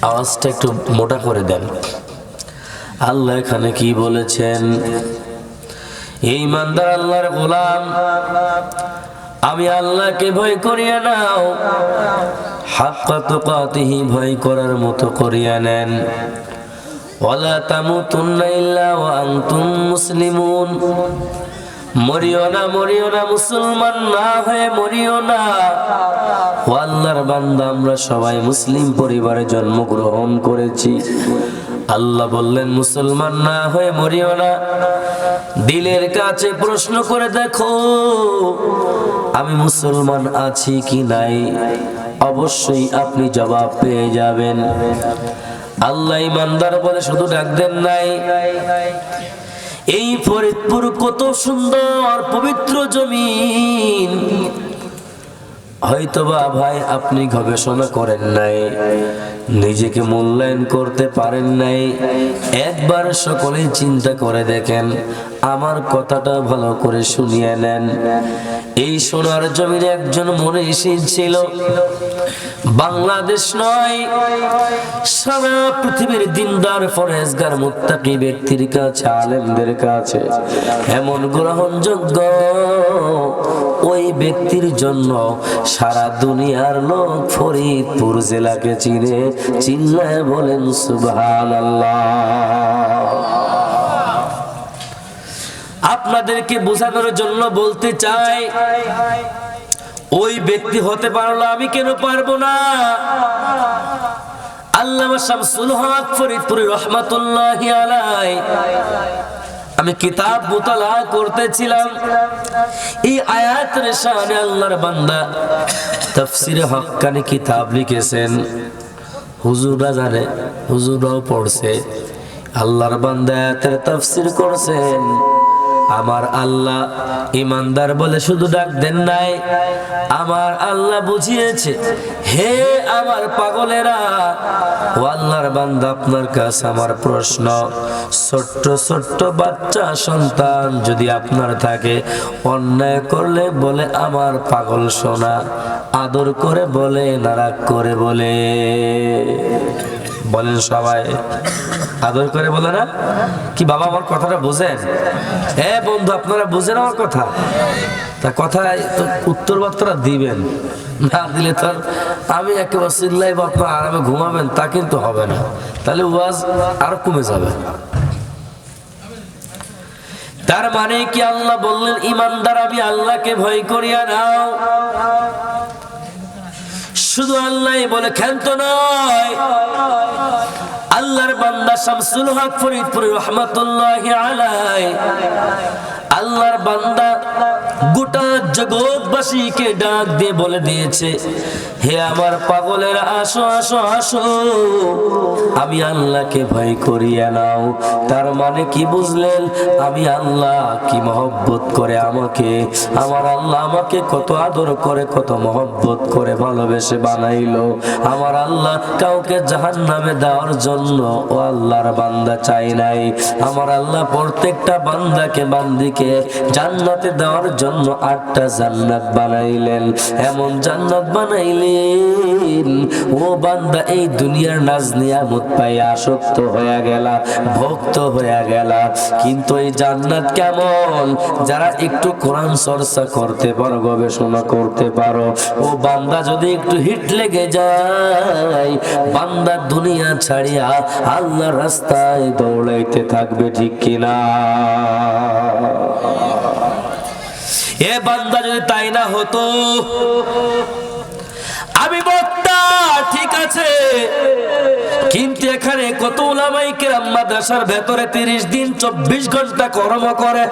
আওয়াজটা একটু মোটা করে দেন। আল্লাহ এখানে কি বলেছেন? এই ইমানদার আল্লাহর গোলাম, আমি আল্লাহকে ভয় করিয়া নাও, হাক্কা তুকাতিহি, ভয় করার মতো করিয়া নেন। ওয়ালা তামুতুন্না ইল্লা ওয়া আনতুম মুসলিমুন, মরিও না, মরিও না, মুসলমান না হয়ে মরিও না। ও আল্লাহর বান্দা, আমরা সবাই মুসলিম পরিবারে জন্মগ্রহণ করেছি। আল্লাহ বললেন মুসলমান না হয়ে মরিও না। দিলের কাছে প্রশ্ন করে দেখো, আমি মুসলমান আছি কি নাই, অবশ্যই আপনি জবাব পেয়ে যাবেন। আল্লাহ ইমানদার বলে শুধু ডাক দেন নাই। এই ফরিদপুর কত সুন্দর পবিত্র জমিন, হয়তোবা ভাই আপনি গবেষণা করেন নাই, নিজেকে মূল্যায়ন করতে পারেন নাই। একবার সকলেই চিন্তা করে দেখেন, আমার কথাটা ভালো করে শুনিয়ে নেন। এই সোনার জমিনে একজন মনীষী ছিল, বাংলাদেশ নয় সারা পৃথিবীর দিনদার ফরেজগার মুত্তাকি ব্যক্তির কাছে, আলেমদের কাছে এমন গ্রহণযোগ্য ওই ব্যক্তির জন্য সারা দুনিয়ার লোক ফরিদপুর জেলাকে চিনে। চিল্লায় বলেন সুবহানাল্লাহ। আপনাদেরকে বোঝানোর জন্য বলতে চাই, ওই ব্যক্তি হতে পারলো, আমি কেন পারবো না? আল্লামা শামসুল হক ফরিদপুরি রহমাতুল্লাহি আলাইহি, আমি কিতাব মুতালা করতেছিলাম, এই আয়াতের শানে আল্লাহর বান্দা তাফসীরে হক্কানি কিতাব লিখেছেন। হুজুররা জানে, হুজুররাও পড়ছে, আল্লাহর বান্দা আয়াতের তাফসীর করছেন। আমার আল্লাহ ইমানদার বলে শুধু ডাক দেন নাই, আমার আল্লাহ বুঝিয়েছে, হে আমার পাগলেরা, ও আল্লাহর বান্দা আপনার কাছে আমার প্রশ্ন, ছোট্ট ছোট্ট বাচ্চা সন্তান যদি আপনার থাকে, অন্যায় করলে বলে আমার পাগল সোনা, আদর করে বলে না রাগ করে বলে? বলেন সবাই, আদর করে বলে না? কি বাবা আমার কথাটা বুঝেন? হ্যাঁ বন্ধু, আপনারা বুঝেন আমার কথা? তা কথায় তো উত্তর বার্তারা দিবেন, না দিলে তো আমি একেবারে চিল্লাইব, আপনারা আরামে ঘুমাবেন, তা কিন্তু হবে না, তাহলে ওয়াজ আরো কমে যাবে। তার মানে কি আল্লাহ বললেন ইমানদার আমি আল্লাহকে ভয় করিয়া নাও? শুধু আল্লাহ বলে ক্ষান্ত নয়, আল্লাহর বান্দা শামসুল হক ফরিদপুরি রহমাতুল্লাহি আলাইহি, আল্লাহর বান্দা গোটা জগৎবাসীকে ডাক দিয়ে বলে দিয়েছে, হে আমার পাগলেরা, আসো আসো আসো, আমি আল্লাহকে ভয় করিয়া নাও। তার মানে কি বুঝলেন? আমি আল্লাহ কি মহব্বত করে আমাকে, আমার আল্লাহ আমাকে কত আদর করে, কত মহব্বত করে ভালোবেসে বানাইলো। আমার আল্লাহ কাউকে জাহান্নামে দেওয়ার জন্য ও আল্লাহর বান্দা চাই নাই, আমার আল্লাহ প্রত্যেকটা বান্দাকে বান্দিকে জান্নাতে দেওয়ার জন্য 8টা জান্নাত বানাইলেন। এমন জান্নাত বানাইলেন, ও বান্দা এই দুনিয়ার নাজ নিয়ামত পাই আসক্ত হয়ে গেলা, ভক্ত হয়ে গেলা। কিন্তু এই জান্নাত কেমন? যারা একটু কোরআন চর্চা করতে পারো, গবেষণা করতে পারো, ও বান্দা যদি একটু হিট লেগে যায়, বান্দা দুনিয়া ছাড়িয়া আল্লাহর রাস্তায় দৌড়াইতে থাকবে, ঠিক কিনা? এ বান্দা যদি তাই না হতো, আমি বক্তা ঠিক আছে, কিন্তু এখানে কত উলামায়ে কেরাম মাদ্রাসার ভেতরে 30 দিন 24 ঘন্টা কর্ম করে,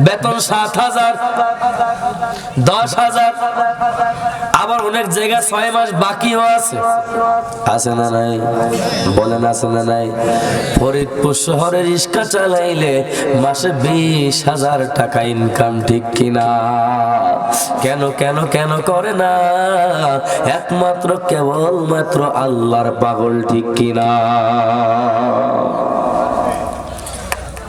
বেতন 7,000 10,000, আবার অনেক জায়গায় 6 মাস বাকিও আছে। আছে না নাই? বলেন আছে না নাই? ফরিদপুর শহরে রিক্সা চালাইলে মাসে 20,000 টাকা ইনকাম, ঠিক কিনা? কেন কেন কেন করে না? একমাত্র কেবলমাত্র আল্লাহর পাগল, ঠিক কিনা?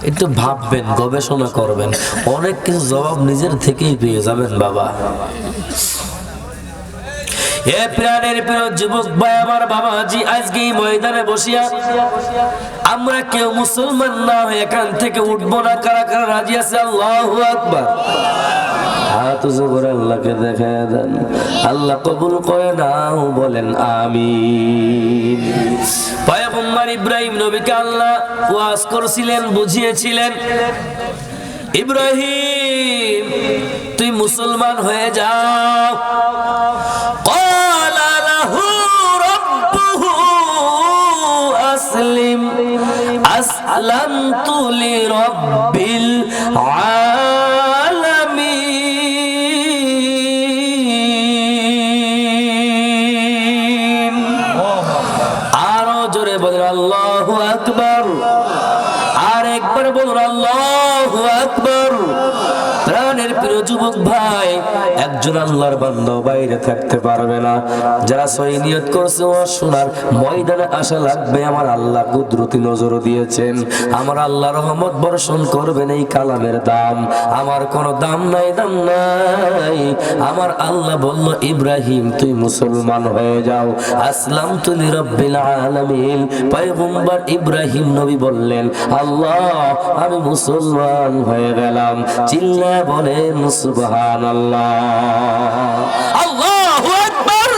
একটু ভাববেন, গবেষণা করবেন, অনেক কিছু জবাব নিজের থেকেই পেয়ে যাবেন বাবা। এ প্রাণের প্রিয় যুবক ভাই আমার, বাবাজি আজকে এই ময়দানে বসিয়া আমরা কেউ মুসলমান না হয়ে এখান থেকে উঠবো না। কারা কারা রাজি আছে? আল্লাহু আকবার। হাত উঁচু করে আল্লাহকে দেখায় দেন, আল্লাহ কবুল করে নাও, বলেন আমিন। পয়গম্বর ইব্রাহিম নবীকে আল্লাহ ওয়াজ করেছিলেন, বুঝিয়েছিলেন, ইব্রাহিম তুই মুসলমান হয়ে যাও। ক্বালা লাহু রাব্বুহু আসলিম, আসলামতু লিরাব্বিল আলামিন। আরো জোরে বলেন আল্লাহু আকবার, আর একবার বলুন আল্লাহু আকবার। প্রাণের প্রিয় যুবক ভাই, একজন আল্লাহর বান্দা বাইরে থাকতে পারবে না। যারা সহি নিয়ত করছে ও শোনার ময়দানে আসা লাগবে। আমার আল্লাহ কুদরতি নজর দিয়েছেন, আমার আল্লাহ রহমত বর্ষণ করবেন। এই কালামের দাম, আমার কোনো দাম নাই, দাম নাই। আমার আল্লাহ বলল, ইব্রাহিম তুই মুসলমান হয়ে যাও। আসলামতু লিরাব্বিল আলামিন। পয়গম্বর ইব্রাহিম নবী বললেন, আল্লাহ আমি মুসলমান হয়ে গেলাম। চিল্লায়ে বলেন সুবহানাল্লাহ। আল্লাহু আকবার।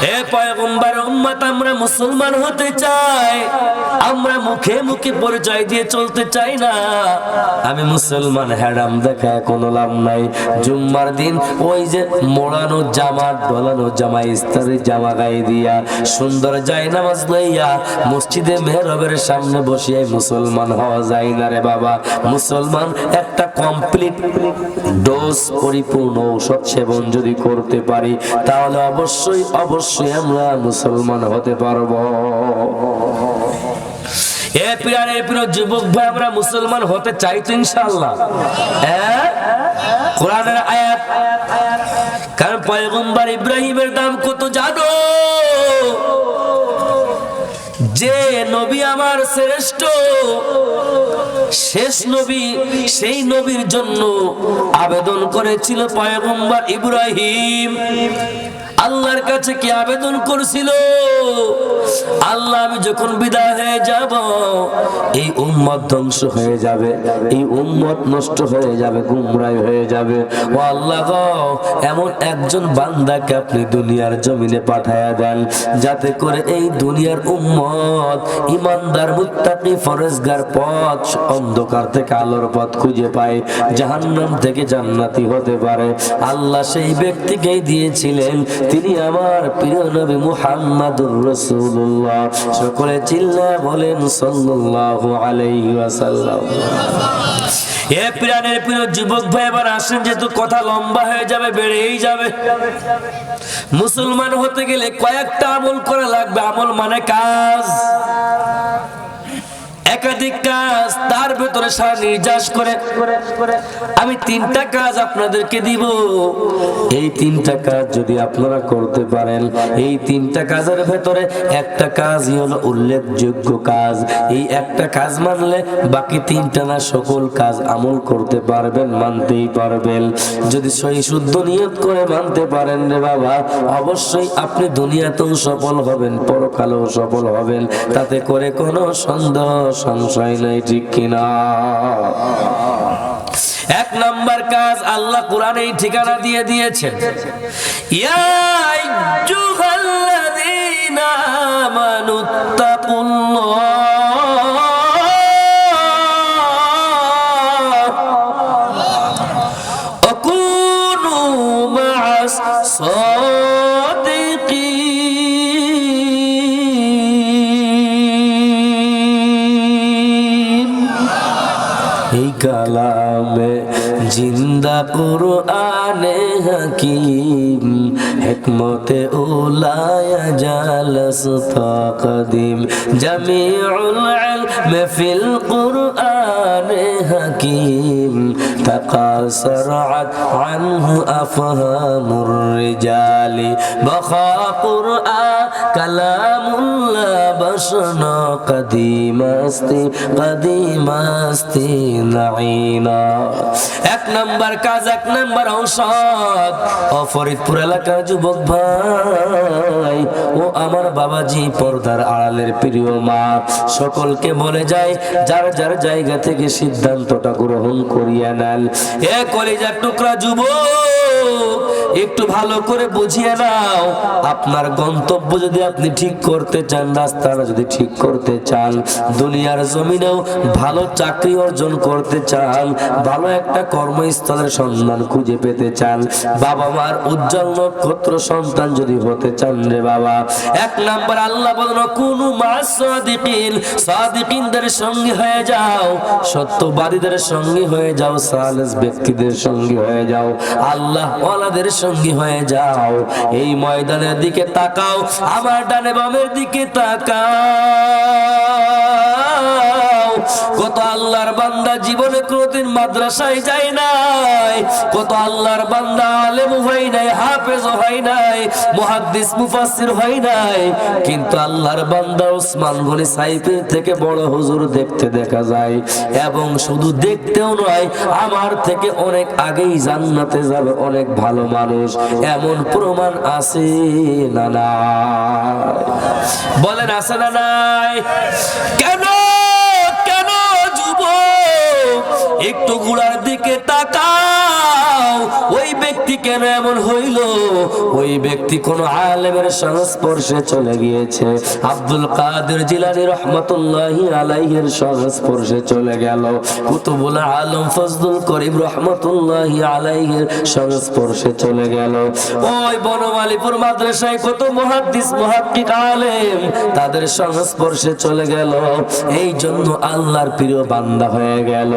হে পয়গম্বর উম্মত, আমরা মুসলমান হতে চাই, আমরা মুখে মুখে পরিচয় দিয়ে চলতে চাই না। আমি মুসলমান হ্যাডাম দেখা কোনো লাভ নাই। জুম্মার দিন ওই যে মোড়ানো জামা, ডলানো জামা, ইস্তারি জামা গায়ে দিয়া সুন্দর যায় নামাজ লইয়া মসজিদে মেহরাবের সামনে বসিয়ে মুসলমান হওয়া যায় না রে বাবা। মুসলমান একটা কমপ্লিট ডোজ, পরিপূর্ণ ঔষধ সেবন যদি করতে পারি, তাহলে অবশ্যই অবশ্যই আমরা মুসলমান হতে পারবো। এ প্রিয় প্রিয় যুবক ভাই, আমরা মুসলমান হতে চাই তো ইনশাআল্লাহ। হ্যাঁ, কোরআনের আয়াত। কারণ পয়গম্বর ইব্রাহিমের দাম কত জানো? যে নবী আমার শ্রেষ্ঠ শেষ নবী, সেই নবীর জন্য আবেদন করেছিল পয়গম্বর ইব্রাহিম। আল্লাহর কাছে কি আবেদন করেছিল? আল্লাহ আমি যখন বিদায় হয়ে যাব, এই উম্মত ধ্বংস হয়ে যাবে, এই উম্মত নষ্ট হয়ে যাবে, গুমরাহ হয়ে যাবে। ও আল্লাহ গো, এমন একজন বান্দাকে আপনি দুনিয়ার জমিনে পাঠায়া দেন, যাতে করে এই দুনিয়ার উম্মত ইমানদার, মুত্তাকি, ফরেজগার পথ, অন্ধকার থেকে আলোর পথ খুঁজে পায়, জাহান্নাম থেকে জান্নাতি হতে পারে। আল্লাহ সেই ব্যক্তিকেই দিয়েছিলেন, তিনি আমার প্রিয় নবী মুহাম্মাদুর রাসূলুল্লাহ। সকলে চিল্লায়ে বলেন সাল্লাল্লাহু আলাইহি ওয়াসাল্লাম। এ প্রাণের প্রিয় যুবক ভাই, এবার আসেন, যেহেতু কথা লম্বা হয়ে যাবে, বেড়েই যাবে। মুসলমান হতে গেলে কয়েকটা আমল করা লাগবে। আমল মানে কাজ, একাধিক কাজ, তার ভেতরে সারা নির্যাস করে আমি তিনটা কাজ আপনাদেরকে দিব। এই তিনটা কাজ যদি আপনারা করতে পারেন, এই তিনটা কাজের ভেতরে একটা কাজই হলো উল্লেখযোগ্য কাজ। এই একটা কাজ মানলে বাকি তিনটা না, সকল কাজ আমল করতে পারবেন, মানতেই পারবেন। যদি সহি শুদ্ধ নিয়ত করে মানতে পারেন রে বাবা, অবশ্যই আপনি দুনিয়াতেও সফল হবেন, পরকালেও সফল হবেন, তাতে করে কোনো সন্দেহ সংশয় নাই, ঠিক কিনা? এক নাম্বার কাজ, আল্লাহ কোরআনে এই ঠিকানা দিয়ে দিয়েছেন, ইয়া আইয়ুহাল্লাযীনা আমানুত্তাকুল্লাহ ওয়া কুনু মা'আস এই কালামে জিন্দা কুরআনে হাকিম, হিকমতে উলায়া জালাস তাকদিম, জামিউল ইলম ফিল কুরআনে হাকিম, তাকাসরাত আনহু আফহামুর রিজালি, বাখা কুরআন কালামুল্লাহ বসনা কদিমাস্তি কদিমাস্তি নাইনা। এক নাম্বার কাজ, এক নাম্বার ঔষধ। ও ফরিদপুর এলাকার যুবক ভাই, ও আমার বাবাজি, পর্দার আড়ালের প্রিয় মা, সকলকে বলে যায়, যার যার জায়গা থেকে সিদ্ধান্তটা গ্রহণ করিয়া নেন। এ কলিজার টুকরা যুবক, একটু ভালো করে বুঝিয়ে নাও। আপনার গন্তব্য যদি আপনি ঠিক করতে চান, রাস্তাটা যদি ঠিক করতে চান, দুনিয়ার জমিনেও ভালো চাকরি অর্জন করতে চান, ভালো একটা কর্মস্থলের সন্ধান খুঁজে পেতে চান, বাবা মার উজ্জ্বল নক্ষত্র সন্তান যদি হতে চান রে বাবা, এক নাম্বার আল্লাহ বলেন কুনু মা'আস সাদিকিন, সাদিকিনদের সঙ্গী হয়ে যাও, সত্যবাদীদের সঙ্গী হয়ে যাও, সালেহ ব্যক্তিদের সঙ্গী হয়ে যাও, আল্লাহ ওয়ালাদের সঙ্গী হয়ে যাও। এই ময়দানের দিকে তাকাও, আমার ডানে বামের দিকে তাকাও, কত আল্লাহর বান্দা জীবনে কোনদিন মাদ্রাসায় যায় নাই, কত আল্লাহর বান্দা আলেম হয় নাই, হাফেজ হয় নাই, মুহাদ্দিস মুফাসসির হয় নাই, কিন্তু আল্লাহর বান্দা ওসমান গনি সাইফের থেকে বড় হুজুর দেখতে দেখা যায়। এবং শুধু দেখতেও নয়, আমার থেকে অনেক আগেই জান্নাতে যাবে, অনেক ভালো মানুষ, এমন প্রমাণ আছে না নাই? বলেন আছে না নাই? কেন কেন যুবক একটু গোড়ার দিকে তাকাও, ওই ব্যক্তি কেন এমন হইল? ওই ব্যক্তি কোন আলেমের সংস্পর্শে চলে গিয়েছে, আব্দুল কাদের জিলানী রহমতুল্লাহি আলাইহির সংস্পর্শে চলে গেল, কুতুবুল আলম ফজলুল করিম রহমতুল্লাহি আলাইহির সংস্পর্শে চলে গেল। ওই বনমালীপুর মাদ্রাসায় কত মুহাদ্দিস মুহাক্কিক আলেম তাদের সংস্পর্শে চলে গেল, এই জন্য আল্লাহর প্রিয় বান্দা হয়ে গেল।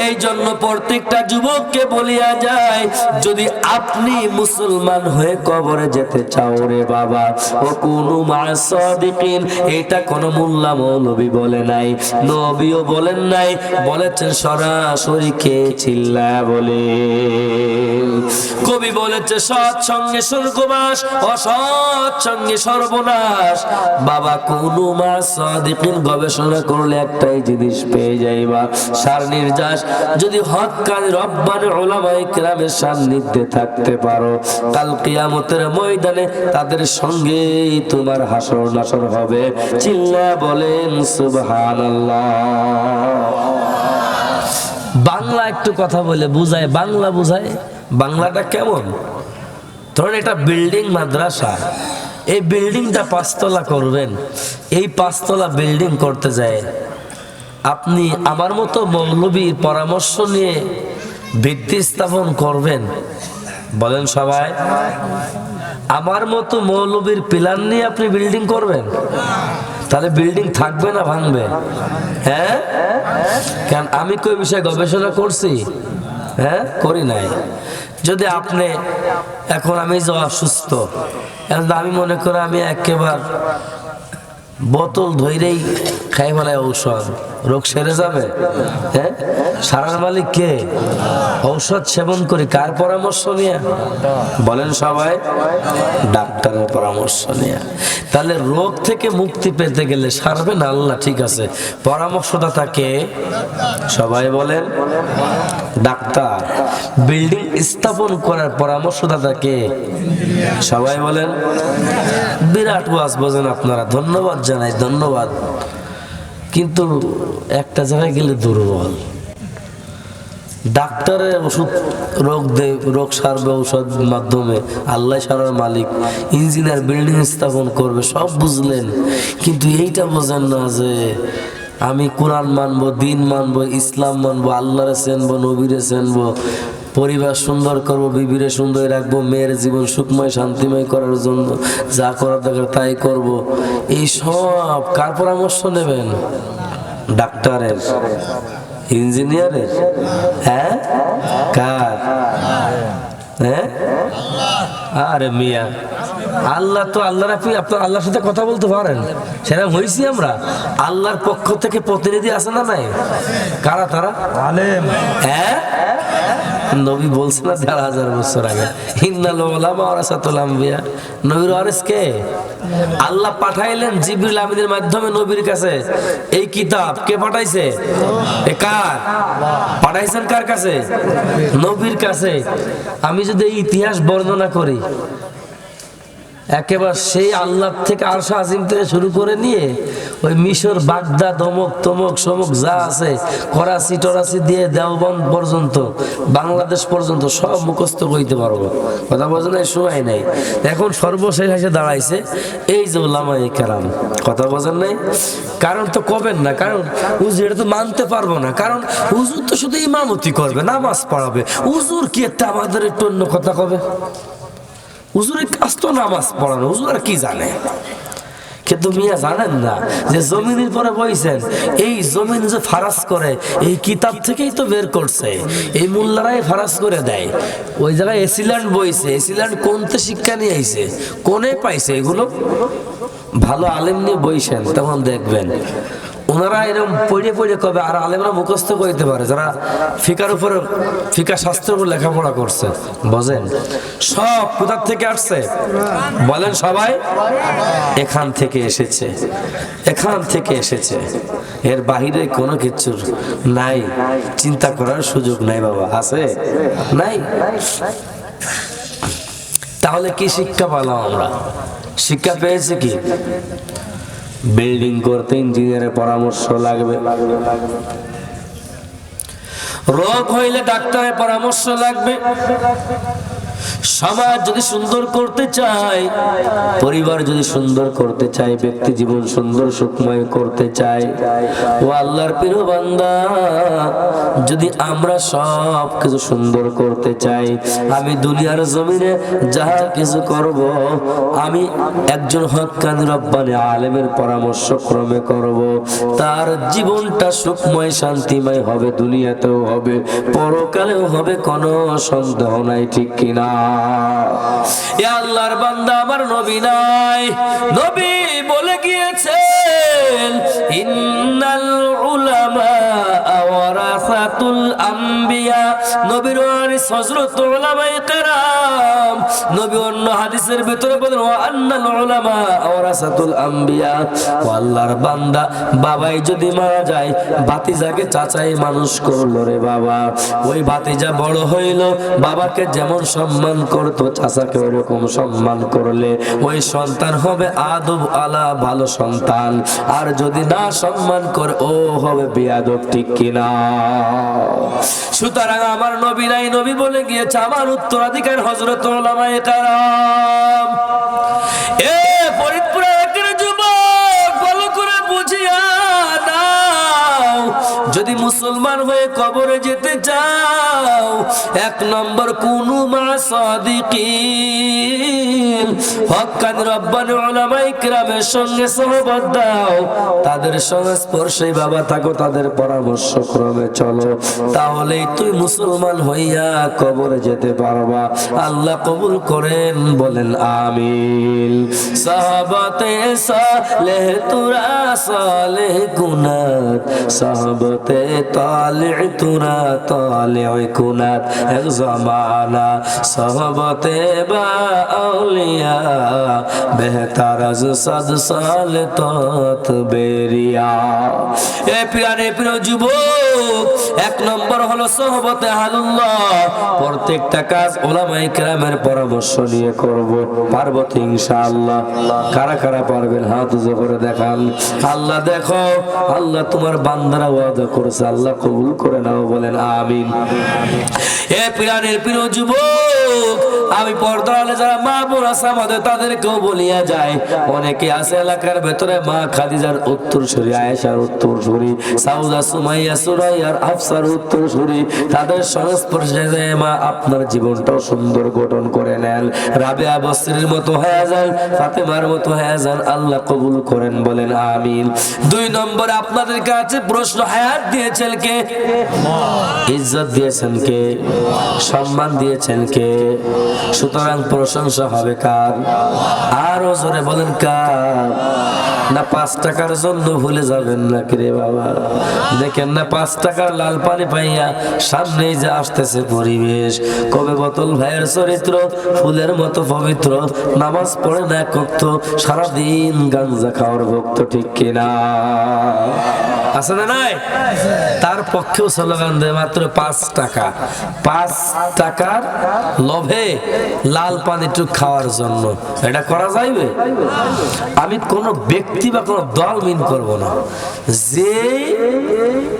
এই জন্য প্রত্যেকটা যুবককে বলিয়া যায়, যদি আপনি মুসলমান হয়ে কবরে যেতে চাও রে বাবা, ও কুনু মা'আস সাদিকিন, এটা কোন মোল্লা মৌলবী বলে নাই, নবীও বলেন নাই, বলেছেন সরাসরি কে চিল্লা বলে। কবি বলেছে সৎ সঙ্গে স্বর্গবাস, অসৎ সঙ্গে সর্বনাশ। বাবা কুনু মা'আস সাদিকিন গবেষণা করলে একটাই জিনিস পেয়ে যাইবা, সার নির্যাস যদি হক্কানি রব্বানি উলামায়ে কেরামের সান্নিধ্যে থাকতে পারো, কাল কিয়ামতের ময়দানে তাদের সঙ্গেই তোমার হাসর নাসর হবে। চিল্লা বলেন সুবহানাল্লাহ। বাংলা একটু কথা বলে বুঝায়, বাংলা বুঝায়। বাংলাটা কেমন? ধরেন এটা বিল্ডিং মাদ্রাসা, এই বিল্ডিংটা 5 তলা করবেন, এই 5 তলা বিল্ডিং করতে যায় আপনি আমার মতো মৌলবীর পরামর্শ নিয়ে ভিত্তি স্থাপন করবেন? বলেন সবাই। আমার মতো মৌলবীর প্ল্যান নিয়ে আপনি বিল্ডিং করবেন? তাহলে বিল্ডিং থাকবে না ভাঙবে? হ্যাঁ, কারণ আমি কই বিষয়ে গবেষণা করছি? হ্যাঁ, করি নাই। যদি আপনি এখন আমি যে অসুস্থ, আমি মনে করি আমি একেবারে বোতল ধইরেই খাই ফেলায় ঔষধ, রোগ সেরে যাবে? হ্যাঁ, সারার মালিক কে? ঔষধ সেবন করি কার পরামর্শ নিয়ে? বলেন সবাই, ডাক্তারের পরামর্শ নিয়ে। তাহলে রোগ থেকে মুক্তি পেতে গেলে সারবে না আল্লাহ, ঠিক আছে, পরামর্শদাতা কে? সবাই বলেন ডাক্তার। বিল্ডিং স্থাপন করার পরামর্শদাতা কে? সবাই বলেন। বিরাট ওয়াজ বোঝেন আপনারা, ধন্যবাদ জানাই, ধন্যবাদ। কিন্তু একটা জায়গায় গেলে দুর্বল। ডাক্তারের ওষুধ রোগ দেয়, রোগ সারবে ঔষধ মাধ্যমে, আল্লাহ সারার মালিক। ইঞ্জিনিয়ার বিল্ডিং স্থাপন করবে, সব বুঝলেন, কিন্তু এইটা বোঝেন না যে আমি কোরআন মানবো, দিন মানবো, ইসলাম মানবো, আল্লাহরে চেনবো, নবীরে চেনবো, পরিবার সুন্দর করবো, বিবিরে সুন্দর রাখবো, মেয়ের জীবন সুখময় শান্তিময় করার জন্য যা করার দরকার তাই করব। এই সব কার পরামর্শ নেবেন? ডাক্তারের, ইঞ্জিনিয়ারের? হ্যাঁ, কার? হ্যাঁ, আরে মিয়া, আল্লাহ তো আল্লাহর, আপনি আপনার আল্লাহর সাথে কথা বলতে পারেন? সেরকম হয়েছি আমরা? আল্লাহর পক্ষ থেকে প্রতিনিধি আছে না নাই? কারা তারা? আলেম। হ্যাঁ, নবী বলছে না ৪০০০ বছর আগে, ইন্নাল উলামা ওয়ারাসাতুল আমবিয়া, নবীর ওয়ারিস কে? আল্লাহ পাঠাইলেন জিবরিল আমিনের মাধ্যমে নবীর কাছে এই কিতাব। কে পাঠাইছে? কার পাঠাইছেন? কার কাছে? নবীর কাছে। আমি যদি এই ইতিহাস বর্ণনা করি, একেবারে সেই আল্লাহ থেকে আরশ আজিম থেকে শুরু করে নিয়ে ওই মিশর, বাগদাদ, অমুক তমুক সমুক যা আছে, করাচি টরাচি দিয়ে দেওবন্দ পর্যন্ত, বাংলাদেশ পর্যন্ত সব মুখস্থ করতে পারবো। কথা বোঝেন? সময় নাই। এখন সর্বশেষ এসে দাঁড়াইছে এই যে উলামায়ে কেরাম। কথা বোঝেন নাই? কারণ তো কবেন না, কারণ হুজুর এটা তো মানতে পারবো না, কারণ হুজুর তো শুধু ইমামতি করবে, নামাজ পড়াবে। হুজুর কি একটা আমাদের একটু অন্য কথা কবে? হুজুরের কাজ তো নামাজ পড়ানো, হুজুর আর কি জানে? কিন্তু মিয়া জানেন না যে জমিনের পরে বইছেন, এই জমিন যে ফারাজ করে এই কিতাব থেকেই তো বের করছে, এই মোল্লারাই ফারাজ করে দেয়। ওই জায়গায় এসিল্যান্ড বইছে, এসিল্যান্ড কোনতে শিক্ষা নিয়ে আইছে, কোনে পাইছে এগুলো? ভালো আলেম নিয়ে বইছেন, তখন দেখবেন ওনারা এরকম পড়ে পড়ে কবে, আর আলেমরা মুখস্থ করতে পারে যারা ফিকার উপরে, ফিকা শাস্ত্রের উপর লেখাপড়া করছে। বোঝেন সব কোথা থেকে আসছে বলেন সবাই? এখান থেকে এসেছে, এখান থেকে এসেছে, এর বাহিরে কোনো কিছু নাই, চিন্তা করার সুযোগ নাই বাবা। আছে নাই? তাহলে কি শিক্ষা পেলাম আমরা? শিক্ষা পেয়েছি কি? বিল্ডিং করতে ইঞ্জিনিয়ারের পরামর্শ লাগবে, রোগ হইলে ডাক্তারের পরামর্শ লাগবে, সমাজ যদি সুন্দর করতে চাই, পরিবার যদি সুন্দর করতে চাই, ব্যক্তি জীবন সুন্দর সুখময় করতে চাই, ও আল্লাহর প্রিয় বান্দা, যদি আমরা সব কিছু সুন্দর করতে চাই, আমি দুনিয়ার জমিনে যাহা কিছু করব, আমি একজন হক্কানি রব্বানি আলেমের পরামর্শ ক্রমে করব, তার জীবনটা সুখময় শান্তিময় হবে, দুনিয়াতেও হবে, পরকালেও হবে, কোনো সন্দেহ নাই। ঠিক কিনা? এ আল্লাহর বান্দা, আমার নবী নাই? নবী বলে গিয়েছেন, ইন্নাল উলামা ওয়ারাসাতুল আম্বিয়া। নবীর ওয়ারিস হযরত উলামায়ে কেরাম। নবী অন্য হাদিসের ভিতরে বলেন, ওয়া আন্নাল উলামা ওয়ারাসাতুল আম্বিয়া। ও আল্লাহর বান্দা, বাবাই যদি মারা যায়, ভাতিজাকে চাচাই মানুষ করলো রে বাবা। ওই ভাতিজা বড় হইল, বাবাকে যেমন সম্মান করতো, চাচাকে ওইরকম সম্মান করলে ওই সন্তান হবে আদব আলা ভালো সন্তান। আর যদি না সম্মান করে, ও হবে বেয়াদব। ঠিক কিনা? সুতরাং আমার নবী নাই? নবী বলে গিয়েছে, আমার উত্তরাধিকার হযরত উলামায়ে কেরাম। এ ফরিদপুরের একজন যুবক, ভালো করে বুঝিয়া নাও, যদি মুসলমান হয়ে কবরে যেতে চাও, এক নম্বর কুনু মা সাদিকিন, হক্কানি রব্বানি উলামায়ে কেরামের সঙ্গে সহবত দাও, তাদের সংস্পর্শে বাবা থাকো, তাদের পরামর্শ ক্রমে চলো, তাহলেই তুই মুসলমান হইয়া কবরে যেতে পারবা। আল্লাহ কবুল করেন, বলেন আমিন। সাহাবাতে সালেহ তুরা সালেহ কুনাত, সাহাবাতে তালিহ তুরা তালিহ কুনাত, এক জামানা সাহাবাতে বা আউলিয়া, বেহতার আজ সাদ সাল তত বেরিয়া। এ প্রিয় প্রিয় যুবক, এক নম্বর হলো সোহবতে আহলুল্লাহ। প্রত্যেকটা কাজ উলামায়ে কেরামের পরামর্শ নিয়ে করব, পারবো তো ইনশাআল্লাহ? কারা কারা পারবেন হাত উঁচু করে দেখান। আল্লাহ দেখো, আল্লাহ তোমার বান্দারা ওয়াদা করেছে, আল্লাহ কবুল করে নাও, বলেন আমিন। এ প্রিয় যুবক, আমি পর্দার আলে যারা মা বোন আছে আমাদের, তাদেরকেও বলিয়া যায়, অনেকে আছে এলাকার ভেতরে মা খাদিজার উত্তরসূরি, আয়েশার উত্তরসূরি, সাউদা, সুমাইয়া, সুরাইয়ার, আফসার উত্তরসূরি, তাদের সংস্পর্শে যে মা আপনার জীবনটাও সুন্দর গঠন করে নেন, রাবেয়া বসরির মতো হয়ে যান, ফাতেমার মতো হয়ে যান, আল্লাহ কবুল করেন, বলেন আমিন। দুই নম্বরে আপনাদের কাছে প্রশ্ন, হায়াত দিয়েছেন কে? ইজ্জত দিয়েছেন কে? সম্মান দিয়েছেন কে? সুতরাং প্রশংসা হবে কার? আরো জোরে বলেন কার? না 5 টাকার জন্য ভুলে যাবেন নাকি রে বাবা? দেখেন না 5 টাকার লাল পানি পাইয়া সামনেই যে আসতেছে পরিবেশ। কবে বোতল ভাইয়ের চরিত্র ফুলের মতো পবিত্র, নামাজ পড়ে না এক ওয়াক্ত, সারাদিন গাঞ্জা খাওয়ার ভক্ত। ঠিক কিনা? আছে না নাই? তার পক্ষেও স্লোগান দেয় মাত্র 5 টাকা। 5 টাকার লোভে লাল পানি টুক খাওয়ার জন্য এটা করা যাইবে? আমি কোন ব্যক্তি বা কোন দল মিন করব না, যে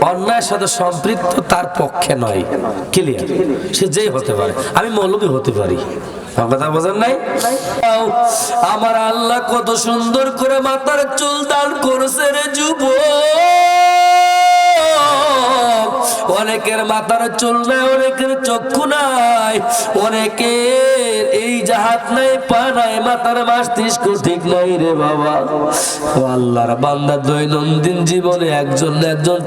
অন্যায়ের সাথে সম্পৃক্ত তার পক্ষে নয়। ক্লিয়ার? সে যেই হতে পারে, আমি মৌলবী হতে পারি, কথা বোঝেন নাই? আমার আল্লাহ কত সুন্দর করে মাথার চুল দান করেছে রে যুবক। অনেকের মাথার চুল নাই, অনেকের চক্ষু নাই, অনেকের এই জাহাজ নাই, পা নাই, মাথার মস্তিষ্ক ঠিক নাই রে বাবা। আল্লাহর বান্দা দৈনন্দিন জীবনে একজন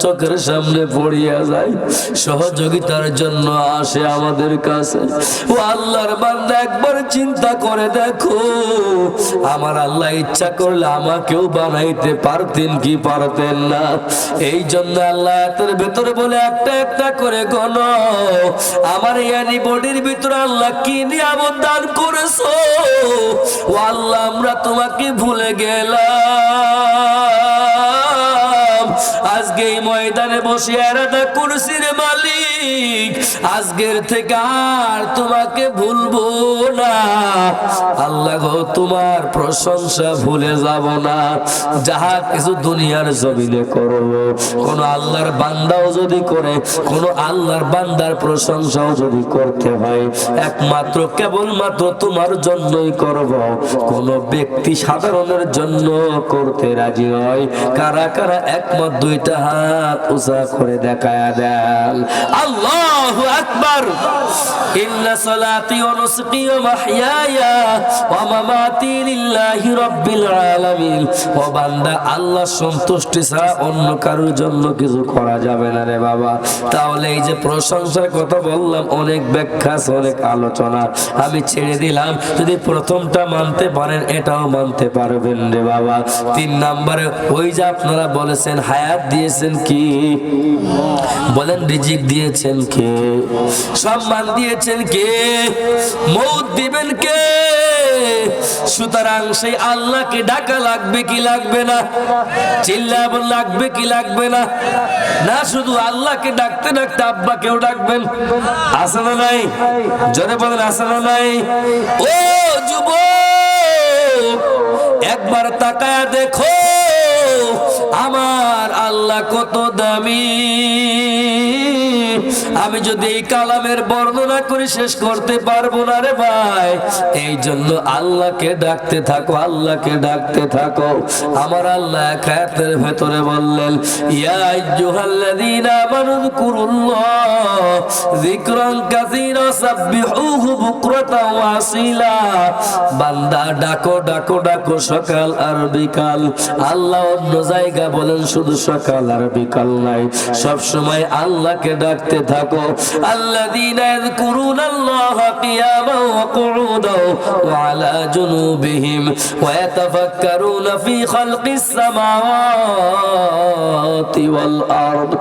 চোখের সামনে পড়িয়া যায়, সহযোগিতার জন্য আসে আমাদের কাছে। ও আল্লাহর বান্দা, একবার চিন্তা করে দেখো, আমার আল্লাহ ইচ্ছা করলে আমাকেও বানাইতে পারতেন কি পারতেন না? এই জন্য আল্লাহ এর ভেতরে বলে একটা একটা করে গণ, আমার ইয়ানি বডির ভিতরে আল্লাহ কি নিয়ামত দান করেছো। ও আল্লাহ, আমরা তোমাকে ভুলে গেলাম। আজকে এই ময়দানে বসে এরাদা করছি রে মালিক, আজকের থেকে আর তোমাকে ভুলবো না। আল্লাহ গো, তোমার প্রশংসা ভুলে যাব না। যাহা কিছু দুনিয়ার জমিনে করো, কোন আল্লাহর বান্দাও যদি করে, কোন আল্লাহর বান্দার প্রশংসাও যদি করতে হয়, একমাত্র কেবলমাত্র তোমার জন্যই করব। কোন ব্যক্তি সাধারণের জন্য করতে রাজি নয়। কারা কারা একমত? দুইটা হাত উঁচা করে দেখায়া দেন। আল্লাহু আকবার। ইন্না সালাতি ওয়া নুসুকি ওয়া মাহইয়ায়া ওয়া মামাতি লিল্লাহি রাব্বিল আলামিন। ও বান্দা, আল্লাহ সন্তুষ্টি ছাড়া অন্য কারোর জন্য কিছু করা যাবে না রে বাবা। তাহলে এই যে প্রশংসার কথা বললাম, অনেক ব্যাখ্যা, অনেক আলোচনা, আমি ছেড়ে দিলাম। যদি প্রথমটা মানতে পারেন, এটাও মানতে পারবেন রে বাবা। 3 নম্বরে ওই যে আপনারা বলেছেন হায়াত দিয়েছেন কি? বলেন রিজিক দিয়েছেন কে? সম্মান দিয়েছেন কে? মৌত দিবেন কে? সুতরাং সেই আল্লাহকে ডাকা লাগবে কি লাগবে না? চিল্লাবেন লাগবে কি লাগবে না? না, শুধু আল্লাহকে ডাকতে ডাকতে আব্বাকেও ডাকবেন। আছে না নাই? জোরে বলেন, আছে না নাই? ও যুবক, একবার তাকায়া দেখো আমার আল্লাহ কত দামি। আমি যদি এই কালামের বর্ণনা করে শেষ করতে পারবো না রে ভাই। এই জন্য আল্লাহকে ডাকতে থাকো, আল্লাহকে ডাকতে থাকো। আমার আল্লাহ এক আয়াতের ভেতরে বললেন, ইয়া আইয়ুহাল্লাযীনা আমানু যকুরুল্লাহ যিকরান কাসীরা সাব্বিহুহু বুকরাতাও ওয়া আসীলা। বান্দা ডাকো ডাকো ডাকো সকাল আর বিকাল। আল্লাহ অন্য জায়গা বলেন শুধু সকাল আর বিকাল নাই, সব সময় আল্লাহকে ডাকতে থাকো। আল্লাযীনা ইয়াযকুরুনাল্লাহা কিয়ামান ওয়া কুউদান ওয়া আলা জুনুবিহিম ওয়া ইয়াতাফাক্কারুনা ফী খালকিস সামাওয়াতি ওয়াল আরদ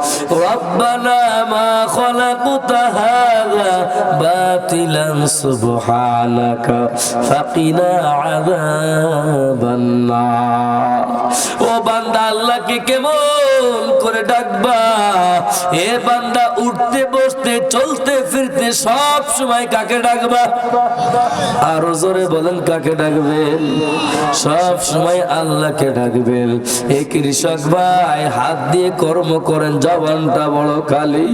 রাব্বানা মা খালাকতা হাযা বাতিলান সুবহানাকা ফাকিনা আযাবান নার। ও বান্দা, আল্লাহকে কেমন করে ডাকবা? এ বান্দা, উঠতে বসতে চলতে ফিরতে সব সময় কাকে ডাকবা? আরো জোরে বলেন, কাকে ডাকবেন? সব সময় আল্লাহকে ডাকবেন। এই কৃষক ভাই হাত দিয়ে কর্ম করেন, জবানটা বড় খালি।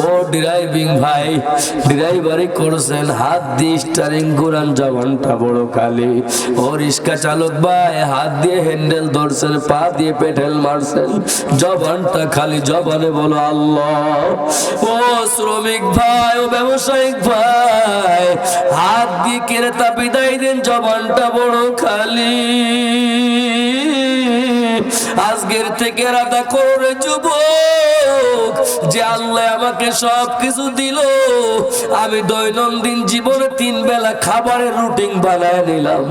ও ড্রাইভিং ভাই, ড্রাইভারি করছেন, হাত দিয়ে স্টারিং ঘুরান, জবানটা বড় খালি। ও রিক্সা চালক ভাই, হাত দিয়ে হ্যান্ডেল ধরছেন, পা দিয়ে পেডেল মারছেন, জবানটা খালি। জবানে বলো আল্লাহ। ও শ্রমিক ভাই, ও ব্যবসায়িক ভাই, হাত দিয়ে ক্রেতা বিদায় দেন, জবানটা বড় খালি। আজকের থেকে রাদা করে যুবক, যে আল্লাহ আমাকে সব কিছু দিল, আমি দৈনন্দিন জীবনে 3 বেলা খাবারের রুটিন বানায় নিলাম।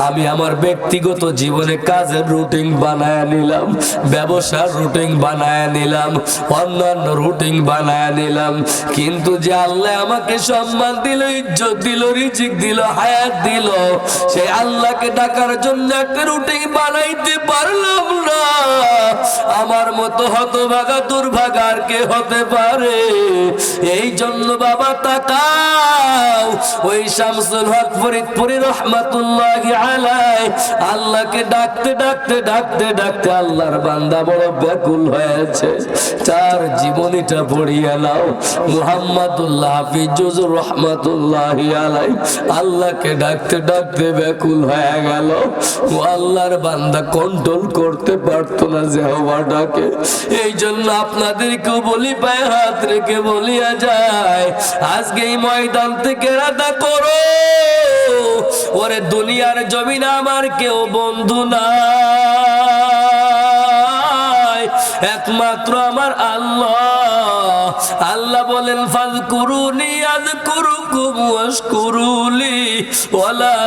আমি আমার ব্যক্তিগত জীবনে কাজের রুটিন বানায় নিলাম, ব্যবসার রুটিন বানায় নিলাম, অন্যান্য রুটিন বানায় নিলাম। কিন্তু যে আল্লাহ আমাকে সম্মান দিল, ইজ্জত দিল, রিজিক দিল, হায়াত দিল, সেই আল্লাহকে ডাকার জন্য একটা রুটিন বানাইতে পারলাম না। আমার মতো হতভাগা দুর্ভাগা আর কে হতে পারে? এই জন্য বাবা তাকাও, ওই শামসুল হক ফরিদপুরি রহমাতুল্লাহি আলাইহি আল্লাহকে ডাকতে ডাকতে ডাকতে ডাকতে আল্লাহর বান্দা বড় ব্যাকুল হয়েছে। তার জীবনীটা পড়িয়ে নাও। মুহাম্মাদুল্লাহ হাফিজুর রহমাতুল্লাহি আলাইহি আল্লাহকে ডাকতে ডাকতে ব্যাকুল হয়ে গেল। ও আল্লাহর বান্দা কন্ট্রোল করতে পারতো না যে হওয়া ডাকে। এই জন্য আপনাদেরকেও বলি, পায়ে হাত রেখে বলিয়া যায়, আজকে এই ময়দান থেকে রাদা করো, ওরে দুনিয়ার জমিনে আমার কেউ বন্ধু নাই। একমাত্র আমার আল্লাহ। আল্লাহ বলেন ফাযকুরুনি আযকুরুকুম ওয়াশকুরুলি ওয়ালা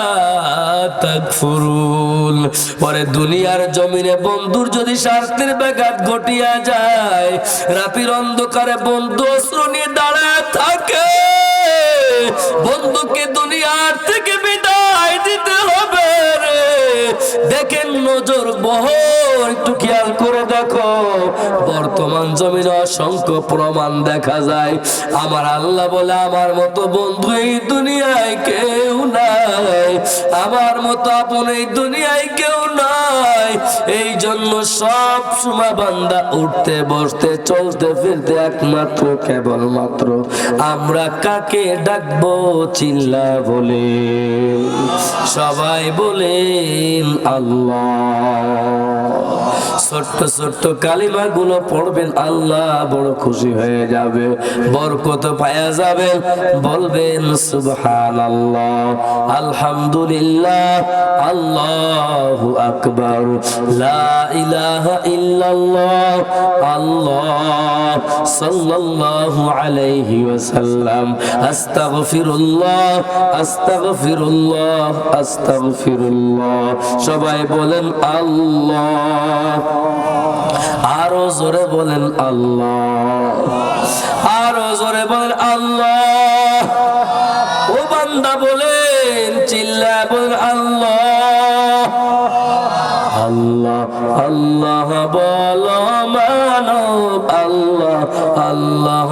তাকফুরুন। পরে দুনিয়ার জমিনে বন্ধুর যদি স্বার্থের ব্যাঘাত ঘটিয়া যায়, রাতের অন্ধকারে বন্ধু অস্ত্র নিয়ে দাঁড়ায় থাকে, বন্ধুকে দুনিয়ার থেকে বিদায় দিতে হবে রে। দেখেন নজর বহর, একটু খেয়াল করে দেখো, বর্তমান জমিনে অসংখ্য প্রমাণ দেখা যায়। আমার আল্লাহ বলে আমার মতো বন্ধু এই দুনিয়ায় কেউ নাই, আমার মতো আপন এই দুনিয়ায় কেউ নাই। এই জন্য সব সময় বান্দা উঠতে বসতে চলতে ফিরতে একমাত্র কেবলমাত্র আমরা কাকে ডাকবো চিল্লা বলে, সবাই বলেন আল্লাহ। ছোট্ট ছোট্ট কালিমা গুলো পড়বেন, আল্লাহ বড় খুশি হয়ে যাবে, বরকত পায়া যাবে। বলবেন সুবহানাল্লাহ, আলহামদুলিল্লাহ, আল্লাহু আকবার, লা ইলাহা ইল্লাল্লাহ, আল্লাহ সাল্লাল্লাহু আলাইহি ওয়াসাল্লাম, আস্তাগফিরুল্লাহ, আস্তাগফিরুল্লাহ, আস্তাগফিরুল্লাহ। সবাই বলেন আল্লাহ। আরো জোরে বলেন আল্লাহ, আরো জোরে বলেন আল্লাহ। ও বান্দা বলেন, চিল্লা বলেন আল্লাহ। আল্লাহ আল্লাহ বলো মানব, আল্লাহ আল্লাহ